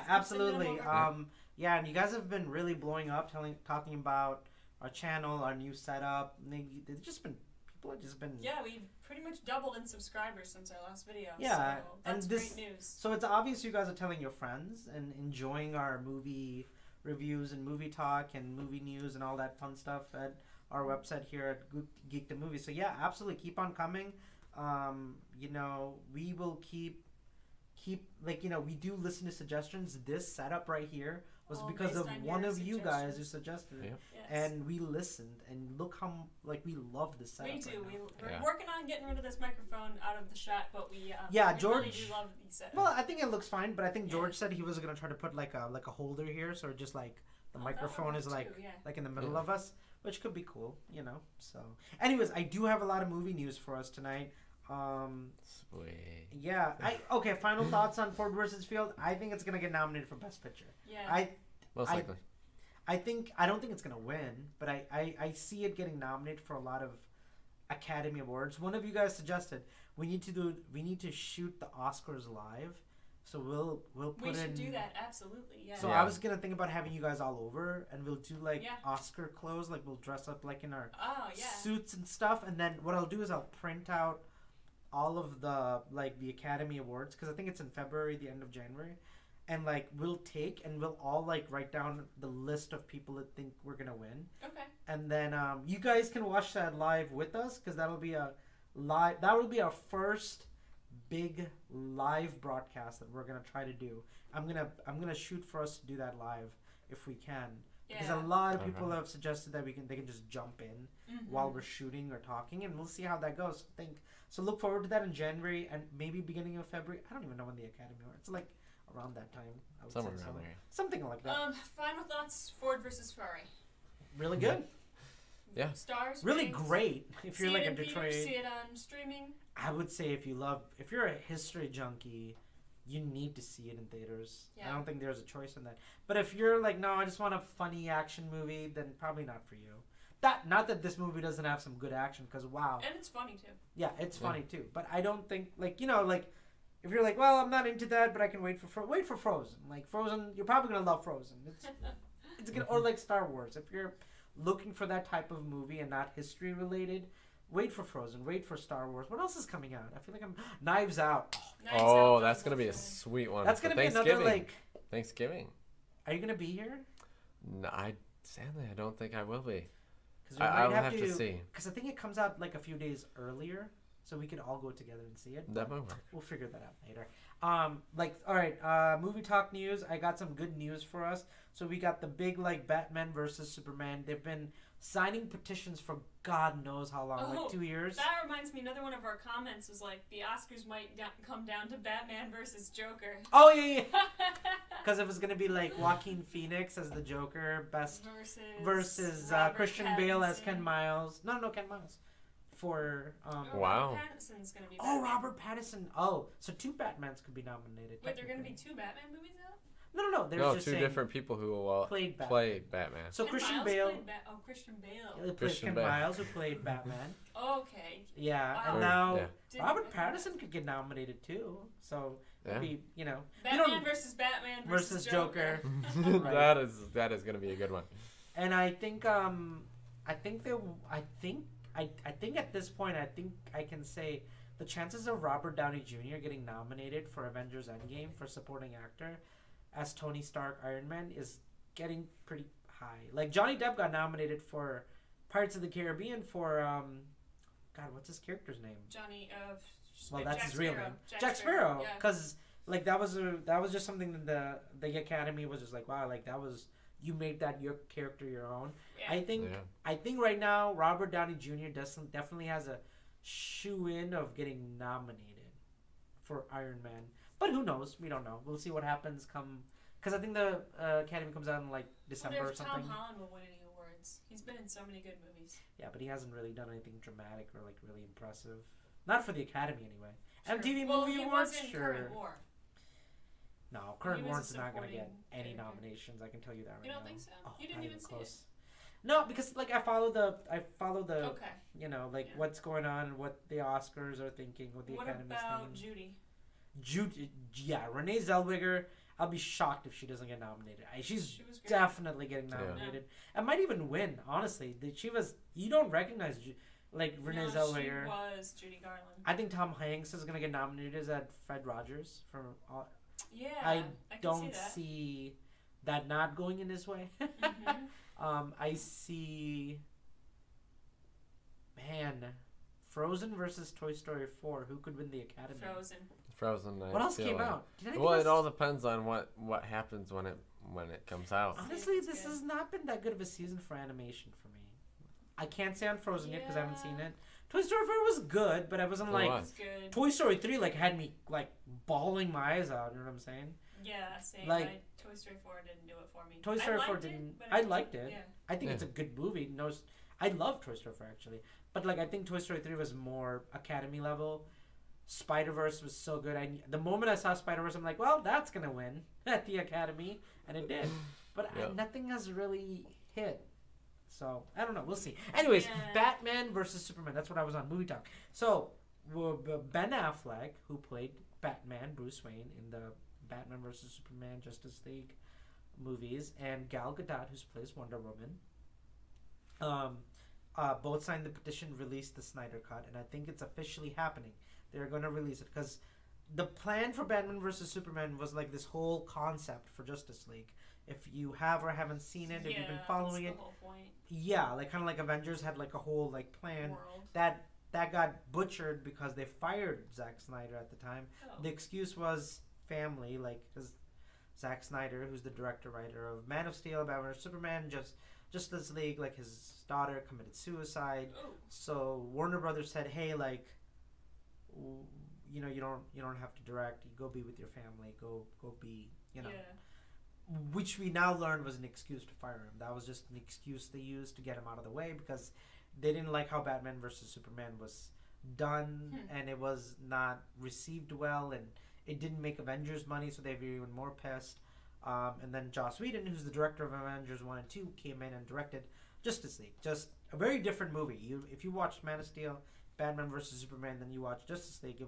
absolutely. And you guys have been really blowing up, talking about our channel, our new setup. They've just been. We pretty much doubled in subscribers since our last video. Yeah, so that's great news. So it's obvious you guys are telling your friends and enjoying our movie reviews and movie talk and movie news and all that fun stuff at our website here at GeekdomMOVIES. So yeah, absolutely, keep on coming. We will keep we do listen to suggestions. This setup right here was because of one of you guys who suggested it. Yes. And we listened, and look how we love this setup. We do. Right We're working on getting rid of this microphone out of the shot, but we George really do love these setups. Well, I think it looks fine, but I think George said he was gonna try to put like a holder here, so just like the microphone is like in the middle of us, which could be cool, So, anyways, I do have a lot of movie news for us tonight. Sweet. Yeah. Final thoughts on Ford versus Field. I think it's gonna get nominated for Best Picture. Yeah. Most likely. I don't think it's gonna win, but I see it getting nominated for a lot of Academy Awards. One of you guys suggested we need to shoot the Oscars live. So we should do that, absolutely. Yeah. So I was gonna think about having you guys all over, and we'll do Oscar clothes, like we'll dress up like in our suits and stuff, and then what I'll do is I'll print out all of the Academy Awards, because I think it's in February, the end of January, and like we'll all like write down the list of people that think we're gonna win. Okay. And then you guys can watch that live with us because that will be our first big live broadcast that we're gonna try to do. I'm gonna shoot for us to do that live if we can. Because a lot of people have suggested that they can just jump in while we're shooting or talking, and we'll see how that goes. So look forward to that in January and maybe beginning of February. I don't even know when the Academy works. It's like around that time. I would Somewhere say around there. Something like that. Final thoughts: Ford versus Ferrari. Really good. Yeah. Stars. Really ratings. Great. If you're like a Detroit. See it on streaming. I would say if you're a history junkie, you need to see it in theaters. Yeah. I don't think there's a choice in that. But if you're like, no, I just want a funny action movie, then probably not for you. Not that this movie doesn't have some good action, because wow. And it's funny too. Yeah, it's funny too. But I don't think if you're like, well, I'm not into that, but I can wait for Frozen. Like Frozen, you're probably gonna love Frozen. It's good. Or like Star Wars. If you're looking for that type of movie and not history related, wait for Frozen. Wait for Star Wars. What else is coming out? I feel like Knives Out. Oh, that's gonna be a sweet one. That's gonna be another Thanksgiving. Are you gonna be here? No, sadly I don't think I will be. I'll have to see. Because I think it comes out like a few days earlier, so we could all go together and see it. That might work. We'll figure that out later. All right, movie talk news. I got some good news for us. So we got the big Batman versus Superman. They've been signing petitions for God knows how long, like 2 years. That reminds me, another one of our comments was like, the Oscars might come down to Batman versus Joker. Oh, yeah. Because it was going to be like Joaquin Phoenix as the Joker, versus Christian Bale as Ken Miles. No, Ken Miles. For, wow. Robert Pattinson's going to be Batman. Oh, Robert Pattinson. Oh, so 2 Batmans could be nominated. Wait, there are going to be 2 Batman movies out? No. There's just 2 different people who played Batman. So Christian Bale. Christian Bale. He plays Ken Miles, who played Batman. Okay. Yeah, and now Robert Pattinson could get nominated too. So maybe Batman versus Batman versus Joker. Right. That is going to be a good one. And I think at this point I can say the chances of Robert Downey Jr. getting nominated for Avengers Endgame for supporting actor as Tony Stark Iron Man is getting pretty high. Like Johnny Depp got nominated for Pirates of the Caribbean for God, what's his character's name? Well, that's his real name. Jack Sparrow. Because that was just something that the Academy was just like, wow, like that was, you made that your character your own. Yeah. I think right now Robert Downey Jr. definitely has a shoe-in of getting nominated for Iron Man. But who knows? We don't know. We'll see what happens because I think the Academy comes out in like December or something. Tom Holland will win any awards. He's been in so many good movies. Yeah, but he hasn't really done anything dramatic or like really impressive. Not for the Academy anyway. Sure. MTV Movie Awards, sure. Current War. No, Current War's not going to get any nominations. I can tell you that right now. You don't think so? Oh, you didn't even see it. No, because like I follow the okay. what's going on and what the Oscars are thinking, what the Academy's thinking. What about Judy? Renee Zellweger. I'll be shocked if she doesn't get nominated. She's definitely getting nominated. Yeah. And might even win. Honestly, you don't recognize Renee Zellweger. She was Judy Garland. I think Tom Hanks is gonna get nominated as Fred Rogers for. Yeah, I don't see that not going in his way. Mm-hmm. I see. Man, Frozen versus Toy Story 4. Who could win the Academy? Frozen. What else came out? It all depends on what happens when it comes out. Honestly, this has not been that good of a season for animation for me. I can't say on Frozen yet because I haven't seen it. Toy Story 4 was good, but I wasn't good. Toy Story 3 had me bawling my eyes out. You know what I'm saying? Yeah, same. Toy Story 4 didn't do it for me. Toy Story 4 didn't. I liked it. Yeah. I think it's a good movie. I love Toy Story 4 actually, but I think Toy Story 3 was more Academy level. Spider-Verse was so good. The moment I saw Spider-Verse, I'm like, well, that's gonna win at the Academy, and it did. But nothing has really hit. So I don't know. We'll see. Anyways, Batman versus Superman. That's what I was on Movie Talk. So Ben Affleck, who played Batman, Bruce Wayne in the Batman versus Superman Justice League movies, and Gal Gadot, who plays Wonder Woman, both signed the petition, released the Snyder Cut, and I think it's officially happening. They're going to release it because the plan for Batman versus Superman was like this whole concept for Justice League. If you have or haven't seen it, if you've been following it, whole point. Yeah, like kind of like Avengers had like a whole like plan World. that got butchered because they fired Zack Snyder at the time. The excuse was family, like because Zack Snyder, who's the director writer of Man of Steel, Batman vs Superman, Justice League, like his daughter committed suicide. So Warner Brothers said, hey, like, you know, you don't have to direct. You go be with your family. Go be, you know. Yeah. Which we now learned was an excuse to fire him. That was just an excuse they used to get him out of the way because they didn't like how Batman vs Superman was done and it was not received well and it didn't make Avengers money, so they were even more pissed. And then Joss Whedon, who's the director of Avengers 1 and 2, came in and directed Justice League. Just a very different movie. If you watched Man of Steel, Batman vs Superman, then you watched Justice League,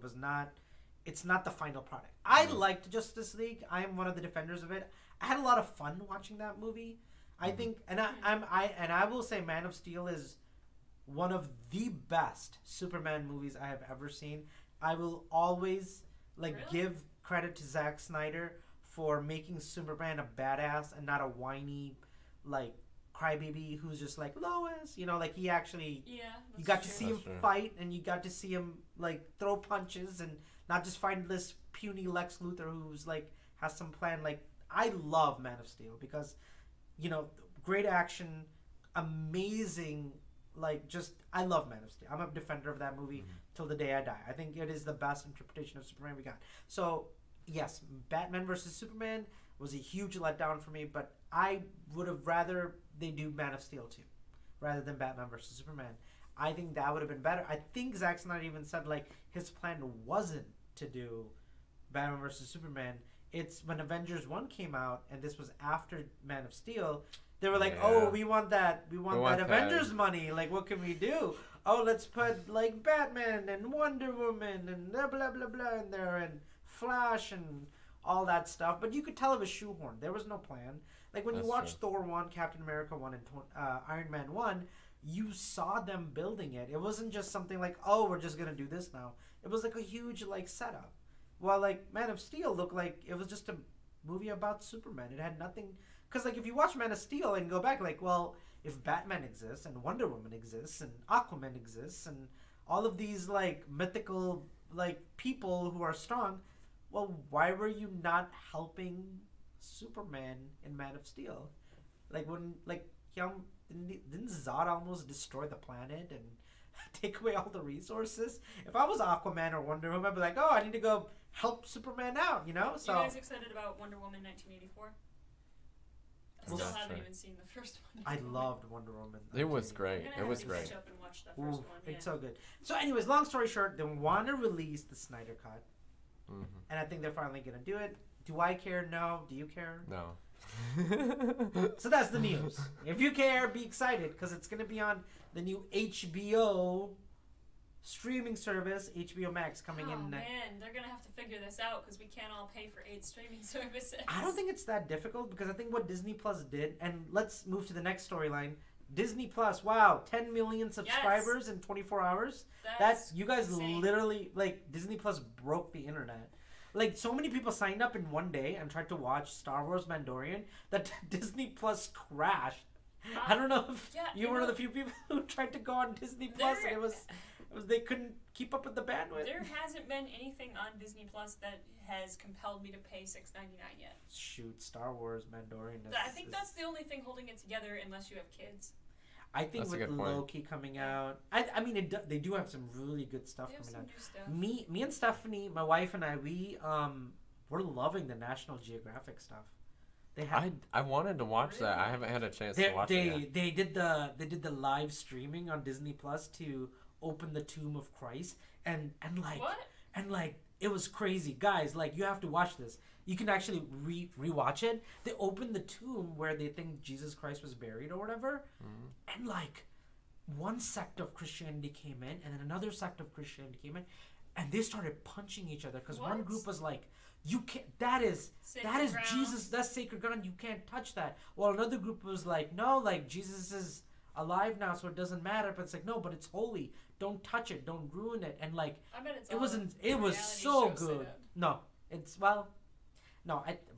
it's not the final product. I liked Justice League. I am one of the defenders of it. I had a lot of fun watching that movie. I think, and I will say, Man of Steel is one of the best Superman movies I have ever seen. I will always give credit to Zack Snyder for making Superman a badass and not a whiny crybaby who's just like Lois. You know, like he actually you got to see him fight and you got to see him throw punches and not just find this puny Lex Luthor who's has some plan. I love Man of Steel because, you know, great action, amazing, I love Man of Steel. I'm a defender of that movie till the day I die. I think it is the best interpretation of Superman we got. So, yes, Batman versus Superman was a huge letdown for me, but I would have rather they do Man of Steel 2 rather than Batman versus Superman. I think that would have been better. I think Zack Snyder even said his plan wasn't to do Batman versus Superman. It's when Avengers 1 came out, and this was after Man of Steel, they were like, oh, we want that Avengers money. What can we do? Oh, let's put Batman and Wonder Woman and blah, blah, blah, blah in there and Flash and all that stuff. But you could tell it was shoehorned. There was no plan. When you watch Thor 1, Captain America 1, and Iron Man 1, you saw them building it. It wasn't just something oh, we're just going to do this now. It was a huge setup. Well, Man of Steel looked like it was just a movie about Superman. It had nothing... Because, if you watch Man of Steel and go back, well, if Batman exists and Wonder Woman exists and Aquaman exists and all of these, mythical, people who are strong, well, why were you not helping Superman in Man of Steel? When, didn't Zod almost destroy the planet and take away all the resources? If I was Aquaman or Wonder Woman, I'd be like, oh, I need to go help Superman out, you know? So, you guys excited about Wonder Woman 1984? I still haven't even seen the first one. I loved Wonder Woman. It was great. It was great. Catch up and watch that first one. It's so good. So anyways, long story short, they want to release the Snyder Cut. And I think they're finally going to do it. Do I care? No. Do you care? No. So that's the news. If you care, be excited because it's going to be on the new HBO streaming service, HBO Max, coming in. Oh man, they're going to have to figure this out because we can't all pay for 8 streaming services. I don't think it's that difficult because I think what Disney Plus did, and let's move to the next storyline. Disney Plus, wow, 10 million subscribers in 24 hours. That's you guys insane. Literally, Disney Plus broke the internet. So many people signed up in one day and tried to watch Star Wars Mandalorian that Disney Plus crashed. I don't know if you were one of the few people who tried to go on Disney Plus and it was they couldn't keep up with the bandwidth. There hasn't been anything on Disney Plus that has compelled me to pay $6.99 yet. Shoot, Star Wars Mandalorian. I think that's the only thing holding it together, unless you have kids. I think with Loki coming out, I mean, they do have some really good stuff coming out. Me and Stephanie, my wife and I, we're loving the National Geographic stuff. I wanted to watch that. I haven't had a chance to watch it yet. They did the live streaming on Disney Plus to open the tomb of Christ and it was crazy, guys. You have to watch this. You can actually rewatch it. They opened the tomb where they think Jesus Christ was buried or whatever, and one sect of Christianity came in, and then another sect of Christianity came in, and they started punching each other because one group was like, "You can't. That is Jesus. That's sacred ground. You can't touch that." While another group was like, "No, Jesus is alive now, so it doesn't matter. But it's like, no, but it's holy. Don't touch it. Don't ruin it. And like, I bet it's it was so good. No, it's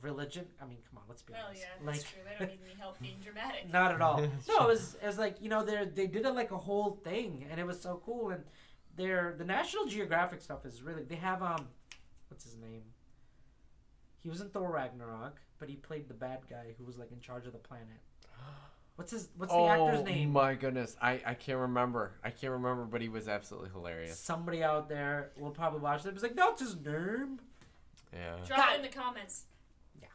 religion. I mean, come on, let's be honest. Well, yeah, that's true. They don't need any help being dramatic. Not at all. No, it was like, you know, they did it like a whole thing, and it was so cool. And the National Geographic stuff is really. They have what's his name? He was in Thor Ragnarok, but he played the bad guy who was like in charge of the planet. What's the actor's name? Oh my goodness, I can't remember. But he was absolutely hilarious. Somebody out there will probably watch it. It's like, that's his name. Yeah. Drop it in the comments. Yeah.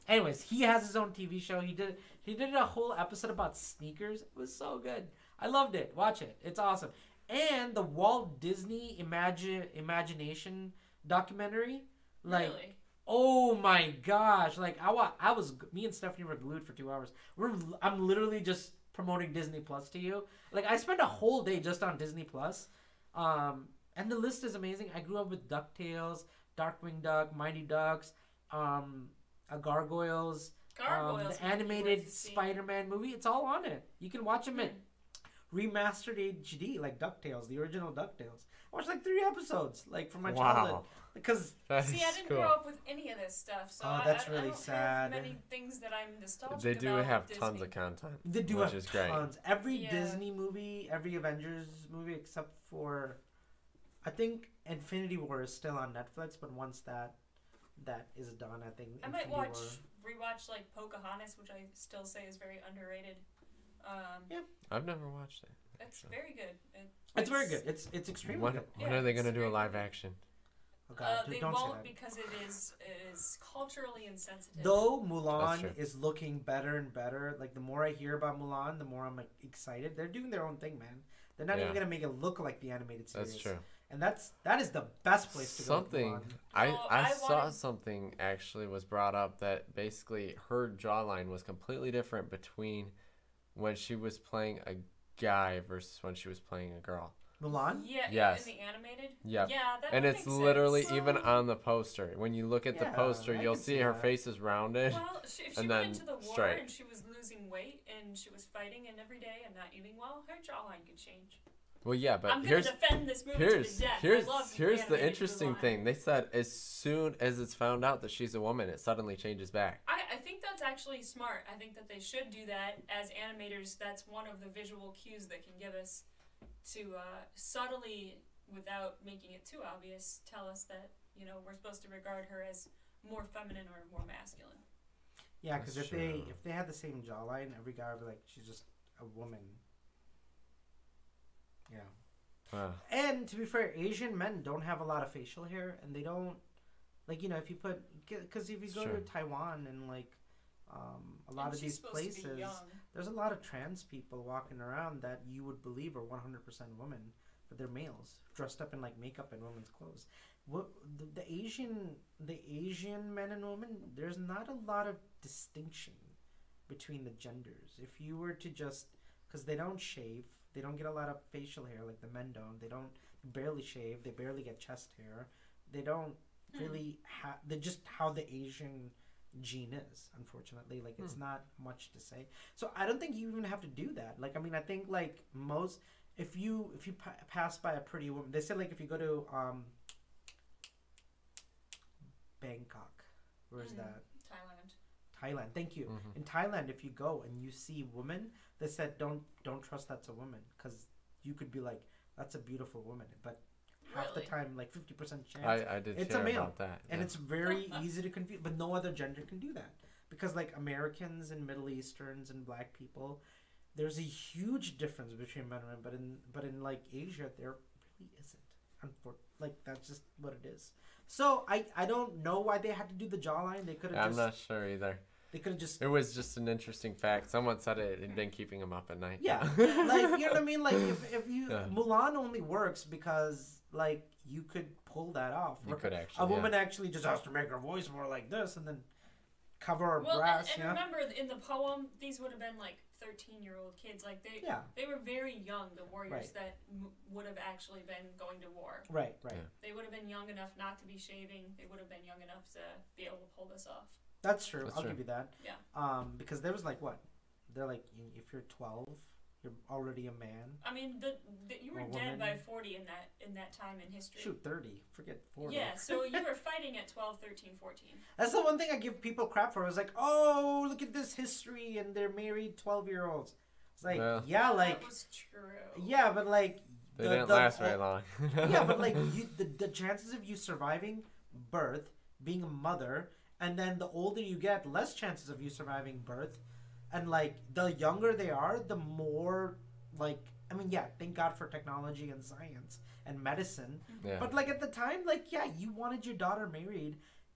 Anyways, he has his own TV show. He did a whole episode about sneakers. It was so good. I loved it. Watch it. It's awesome. And the Walt Disney Imagination documentary. Like, really? Oh my gosh! Like me and Stephanie were glued for 2 hours. I'm literally just promoting Disney Plus to you. Like, I spent a whole day just on Disney Plus, and the list is amazing. I grew up with DuckTales, Darkwing Duck, Mighty Ducks, Gargoyles, the animated Spider-Man movie. It's all on it. You can watch them in remastered HD, like DuckTales, the original DuckTales. I watched like 3 episodes, like from my childhood. Because I didn't grow up with any of this stuff, so that's really I don't sad. have many things that I'm nostalgic They do about have Disney. tons of content. They do which have is great. tons. Every Disney movie, every Avengers movie, except for, I think Infinity War is still on Netflix. But once that is done, I think I might rewatch like Pocahontas, which I still say is very underrated. Yeah, I've never watched it. It's very good. It's very good. It's extremely good. When are they going to do a live action? Oh God, they don't won't say that. because it is culturally insensitive. Though Mulan is looking better and better. Like, the more I hear about Mulan, the more I'm like excited. They're doing their own thing, man. They're not even gonna make it look like the animated series. That's true. And that is the best place to go. Something I saw something actually was brought up that basically her jawline was completely different between when she was playing a guy versus when she was playing a girl. Mulan? Yeah, yes. In the animated? Yep. Yeah, that and it's makes literally sense. even on the poster. When you look at the poster, you'll see her face is rounded. Well, if she and went into the war straight. and she was losing weight and she was fighting and every day and not eating well, her jawline could change. Well, yeah, but I'm gonna defend this movie to the death. Here's the interesting thing. They said as soon as it's found out that she's a woman, it suddenly changes back. I think that's actually smart. I think that they should do that as animators. That's one of the visual cues that can give us to subtly, without making it too obvious, tell us that, you know, we're supposed to regard her as more feminine or more masculine. Yeah, because if they had the same jawline, every guy would be like, she's just a woman. Yeah. And to be fair, Asian men don't have a lot of facial hair, and they don't, like, you know, if you put, because if you go to Taiwan and like a lot of these places, there's a lot of trans people walking around that you would believe are 100% women, but they're males dressed up in like makeup and women's clothes. What the Asian men and women, there's not a lot of distinction between the genders. If you were to just, because they don't shave, they don't get a lot of facial hair like the men don't. They barely shave. They barely get chest hair. They don't really have. They're just how the Asian gene is. Unfortunately, like it's not much to say. So I don't think you even have to do that. Like, I mean, I think like most, if you pass by a pretty woman, they said like if you go to Bangkok, where's that? Thailand. Thank you. In Thailand, if you go and you see women, they said don't trust that's a woman, because you could be like, that's a beautiful woman, but half the time, like 50% chance, I did it's hear a male about that, and it's very easy to confuse. But no other gender can do that, because like Americans and Middle Easterns and black people, there's a huge difference between men and women. But in like Asia, there really isn't. Like that's just what it is. So I don't know why they had to do the jawline. They could have. I'm not sure either. They could have just. It was just an interesting fact. Someone said it had been keeping him up at night. Yeah, like, you know what I mean. Like if you Mulan only works because like you could pull that off. You could actually. A woman actually just has to make her voice more like this and then cover her breasts. And remember, in the poem, these would have been like 13-year-old kids. Like they were very young. The warriors that would have actually been going to war. Right. Yeah. They would have been young enough not to be shaving. They would have been young enough to be able to pull this off. That's true. I'll give you that. Yeah. Because there was like what? They're like, if you're 12, you're already a man. I mean, you were dead by 40 in that time in history. Shoot, 30. Forget 40. Yeah, so you were fighting at 12, 13, 14. That's the one thing I give people crap for. I was like, oh, look at this history, and they're married 12-year-olds. It's like, yeah, like... That was true. Yeah, but like... They didn't last very long. Yeah, but like, the chances of you surviving birth, being a mother, and then the older you get, less chances of you surviving birth. And, like, the younger they are, the more, like... I mean, yeah, thank God for technology and science and medicine. Yeah. But, like, at the time, like, yeah, you wanted your daughter married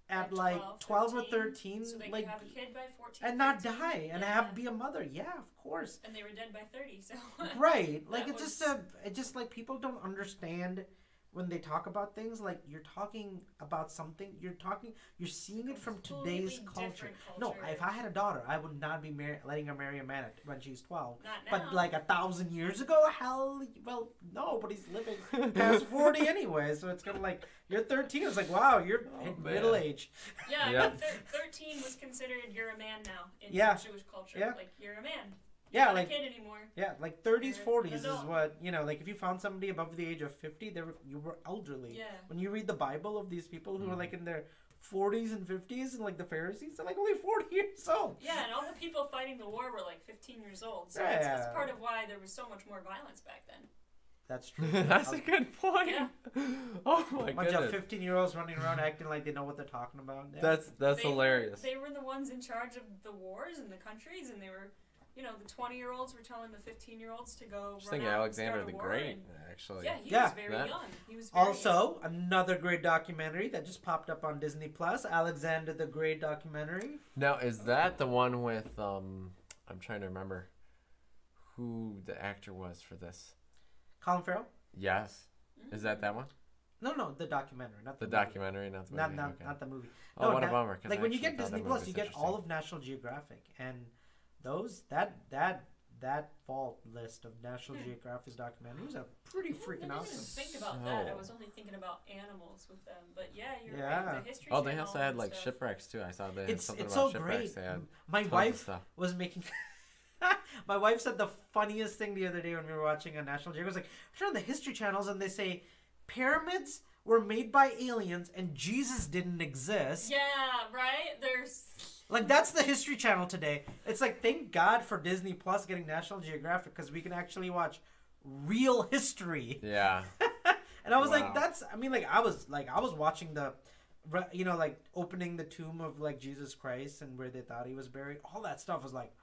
at like 12 or 13. So they like, could have a kid by 14, and 13, not die and have be a mother. Yeah, of course. And they were dead by 30, so... Right. Like, it's just, like, people don't understand... When they talk about things, like, you're talking about something, you're seeing it from today's culture. No, if I had a daughter, I would not be letting her marry a man when she's 12. Not now. But, like, 1,000 years ago, well, nobody's living past 40 anyway, so it's kind of like, you're 13, it's like, wow, you're middle age. Yeah, I mean, 13 was considered, you're a man now in Jewish culture. Yeah. Like, you're a man. You're not a kid anymore. Yeah, like 30s, 40s is what, you know, like if you found somebody above the age of 50, you were elderly. Yeah. When you read the Bible of these people who are like in their 40s and 50s and like the Pharisees, they're like only 40 years old. Yeah, and all the people fighting the war were like 15 years old. So that's part of why there was so much more violence back then. That's true. That's a good point. Yeah. Oh my goodness. A bunch of 15-year-olds running around acting like they know what they're talking about. Yeah. That's hilarious. They were the ones in charge of the wars and the countries, and they were... You know, the 20-year-olds were telling the 15-year-olds to go run out Alexander and the start a Great, war, actually. Yeah, he was very young. He was very young. Another great documentary that just popped up on Disney Plus, Alexander the Great documentary. Now, is that the one with, I'm trying to remember who the actor was for this. Colin Farrell? Yes. Mm-hmm. Is that one? No, the documentary, not the documentary, not the movie. Not the movie. Oh, no, what a bummer. Like when you get Disney Plus, you get all of National Geographic, and that fall list of National Geographic's documentaries are pretty freaking awesome. I didn't even think about that. I was only thinking about animals with them. But yeah, you're right. The History Channel. They also had like shipwrecks too. I saw they had something about so shipwrecks. They had my wife was making... My wife said the funniest thing the other day when we were watching on National Geographic. I was like, I turn on the History Channels and they say pyramids were made by aliens and Jesus didn't exist. Yeah, right? There's... Like, that's the History Channel today. It's like, thank God for Disney Plus getting National Geographic because we can actually watch real history. Yeah. And I was like, I was watching the, you know, like, opening the tomb of, like, Jesus Christ and where they thought he was buried. All that stuff was like,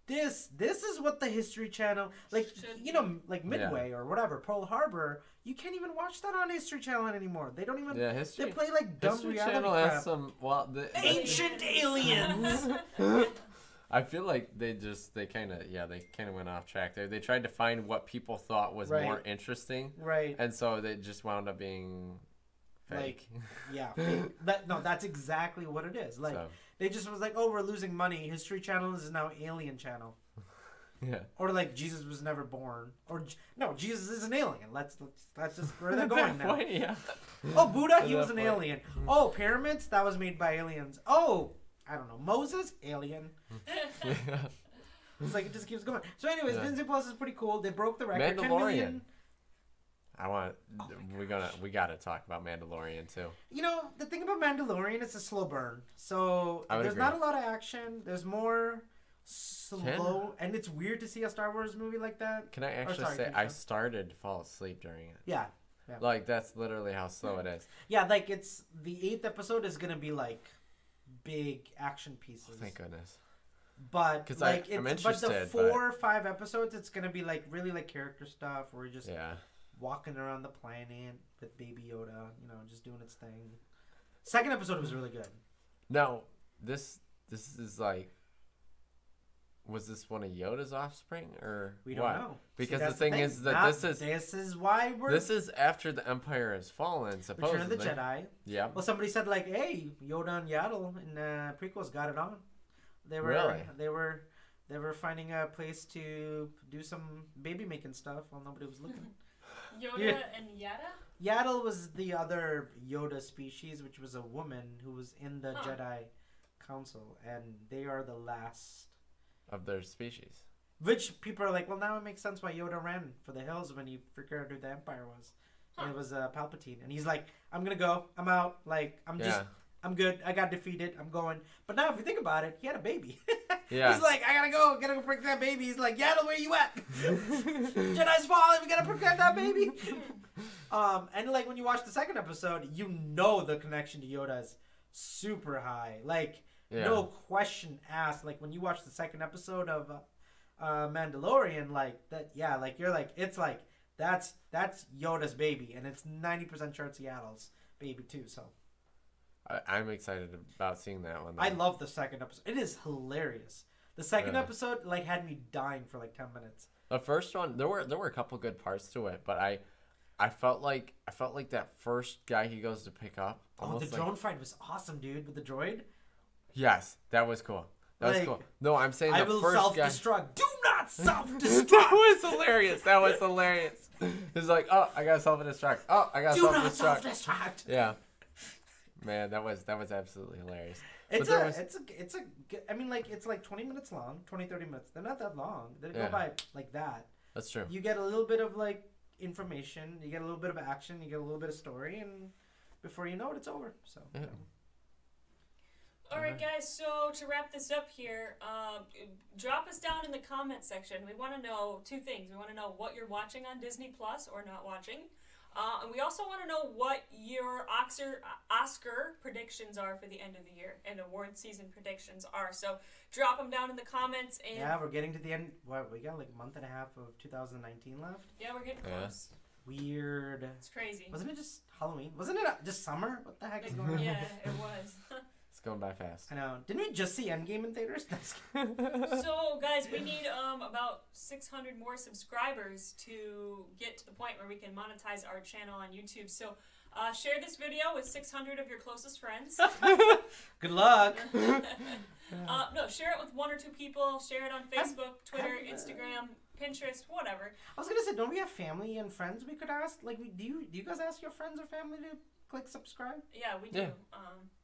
this is what the History Channel, like, you know, like Midway or whatever, Pearl Harbor, you can't even watch that on History Channel anymore. They don't even, they play like dumb History reality Channel crap. Has some, ancient aliens. I feel like they kind of went off track there. They tried to find what people thought was more interesting. Right. And so they just wound up being fake. Like, fake. That's exactly what it is. Like, they just was like, oh, we're losing money. History Channel is now Alien Channel. Yeah. Or like Jesus was never born. Or no, Jesus is an alien. Let's just where they're going now. Point, yeah. Oh, Buddha, he was an alien. Oh, pyramids, that was made by aliens. Oh, I don't know, Moses, alien. Yeah. It's like it just keeps going. So, anyways, Disney Plus is pretty cool. They broke the record. Mandalorian. We gotta talk about Mandalorian too. You know, the thing about Mandalorian, it's a slow burn. So there's not a lot of action. There's more slow, and it's weird to see a Star Wars movie like that. Can I actually say I started to fall asleep during it? Yeah. Like that's literally how slow it is. Yeah, like it's the 8th episode is gonna be like big action pieces. Oh, thank goodness. But like I'm but the 4 or 5 episodes, it's gonna be like really like character stuff where you're just walking around the planet with Baby Yoda, you know, just doing its thing. Second episode was really good. Now, this is like, was this one of Yoda's offspring or we don't know? Because the thing is that this is why this is after the Empire has fallen, supposedly. Return of the Jedi. Yeah. Well, somebody said like, hey, Yoda and Yaddle in prequels got it on. They were finding a place to do some baby making stuff while nobody was looking. Yoda and Yaddle? Yaddle was the other Yoda species, which was a woman who was in the Jedi Council, and they are the last of their species. Which people are like, well, now it makes sense why Yoda ran for the hills when he figured out who the Empire was. Huh. And it was Palpatine. And he's like, I'm going to go. I'm out. Like, I'm good. I got defeated. I'm going. But now if you think about it, he had a baby. Yeah. He's like, I gotta go. Gotta go protect that baby. He's like, Yaddle, where you at? Jedi's falling. We gotta protect that baby. And like when you watch the second episode, you know the connection to Yoda is super high. Like, no question asked. Like when you watch the second episode of Mandalorian, like that, like you're like, it's like that's Yoda's baby, and it's 90% sure it's Yaddle's baby too. So. I'm excited about seeing that one. I love the second episode. It is hilarious. The second episode like had me dying for like 10 minutes. The first one, there were a couple good parts to it, but I felt like that first guy he goes to pick up. Oh, the drone fight was awesome, dude, with the droid. Yes, that was cool. That was cool. No, I'm saying I the will first self-destruct. Do not self-destruct. That was hilarious. That was hilarious. It's like, oh, I gotta self-destruct. Oh, I gotta self-destruct. Do not self-destruct. Yeah. Man, that was absolutely hilarious. It's I mean, like, it's like 20 minutes long, 20, 30 minutes. They're not that long. They go by like that. That's true. You get a little bit of, like, information. You get a little bit of action. You get a little bit of story. And before you know it, it's over. So, yeah. All right, guys. So to wrap this up here, drop us down in the comment section. We want to know two things. We want to know what you're watching on Disney Plus or not watching. And we also want to know what your Oscar predictions are for the end of the year and award season predictions are. So drop them down in the comments. And yeah, we're getting to the end. What, we got like a month and a half of 2019 left? Yeah, we're getting close. Weird. It's crazy. Wasn't it just Halloween? Wasn't it just summer? What the heck is going on? Yeah, it was. It's going by fast. I know. Didn't we just see Endgame in theaters? So, guys, we need about 600 more subscribers to get to the point where we can monetize our channel on YouTube. So, share this video with 600 of your closest friends. Good luck. No, share it with one or two people. Share it on Facebook, Twitter, Instagram, Pinterest, whatever. I was gonna say, don't we have family and friends we could ask? Like, do you guys ask your friends or family to click subscribe? Yeah, we do.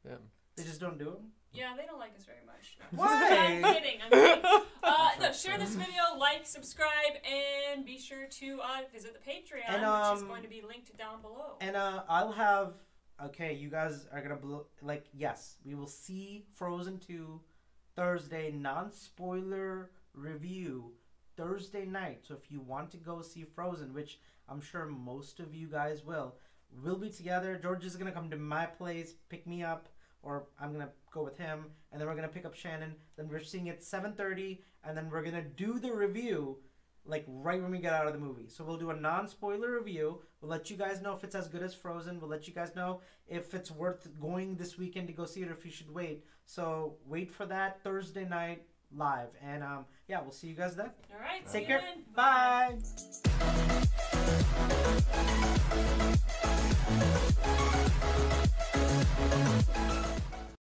Yeah. They just don't do it? Yeah, they don't like us very much. No. Why? I'm kidding. No, share this video, like, subscribe, and be sure to visit the Patreon, which is going to be linked down below. And I'll have... Okay, you guys are gonna... yes, we will see Frozen 2 Thursday, non-spoiler review Thursday night. So if you want to go see Frozen, which I'm sure most of you guys will, we'll be together. George is gonna come to my place, pick me up, or I'm going to go with him, and then we're going to pick up Shannon. Then we're seeing it 7:30, and then we're going to do the review, like, right when we get out of the movie. So we'll do a non-spoiler review. We'll let you guys know if it's as good as Frozen. We'll let you guys know if it's worth going this weekend to go see it or if you should wait. So wait for that Thursday night live. And, yeah, we'll see you guys then. All right. Take care. Bye.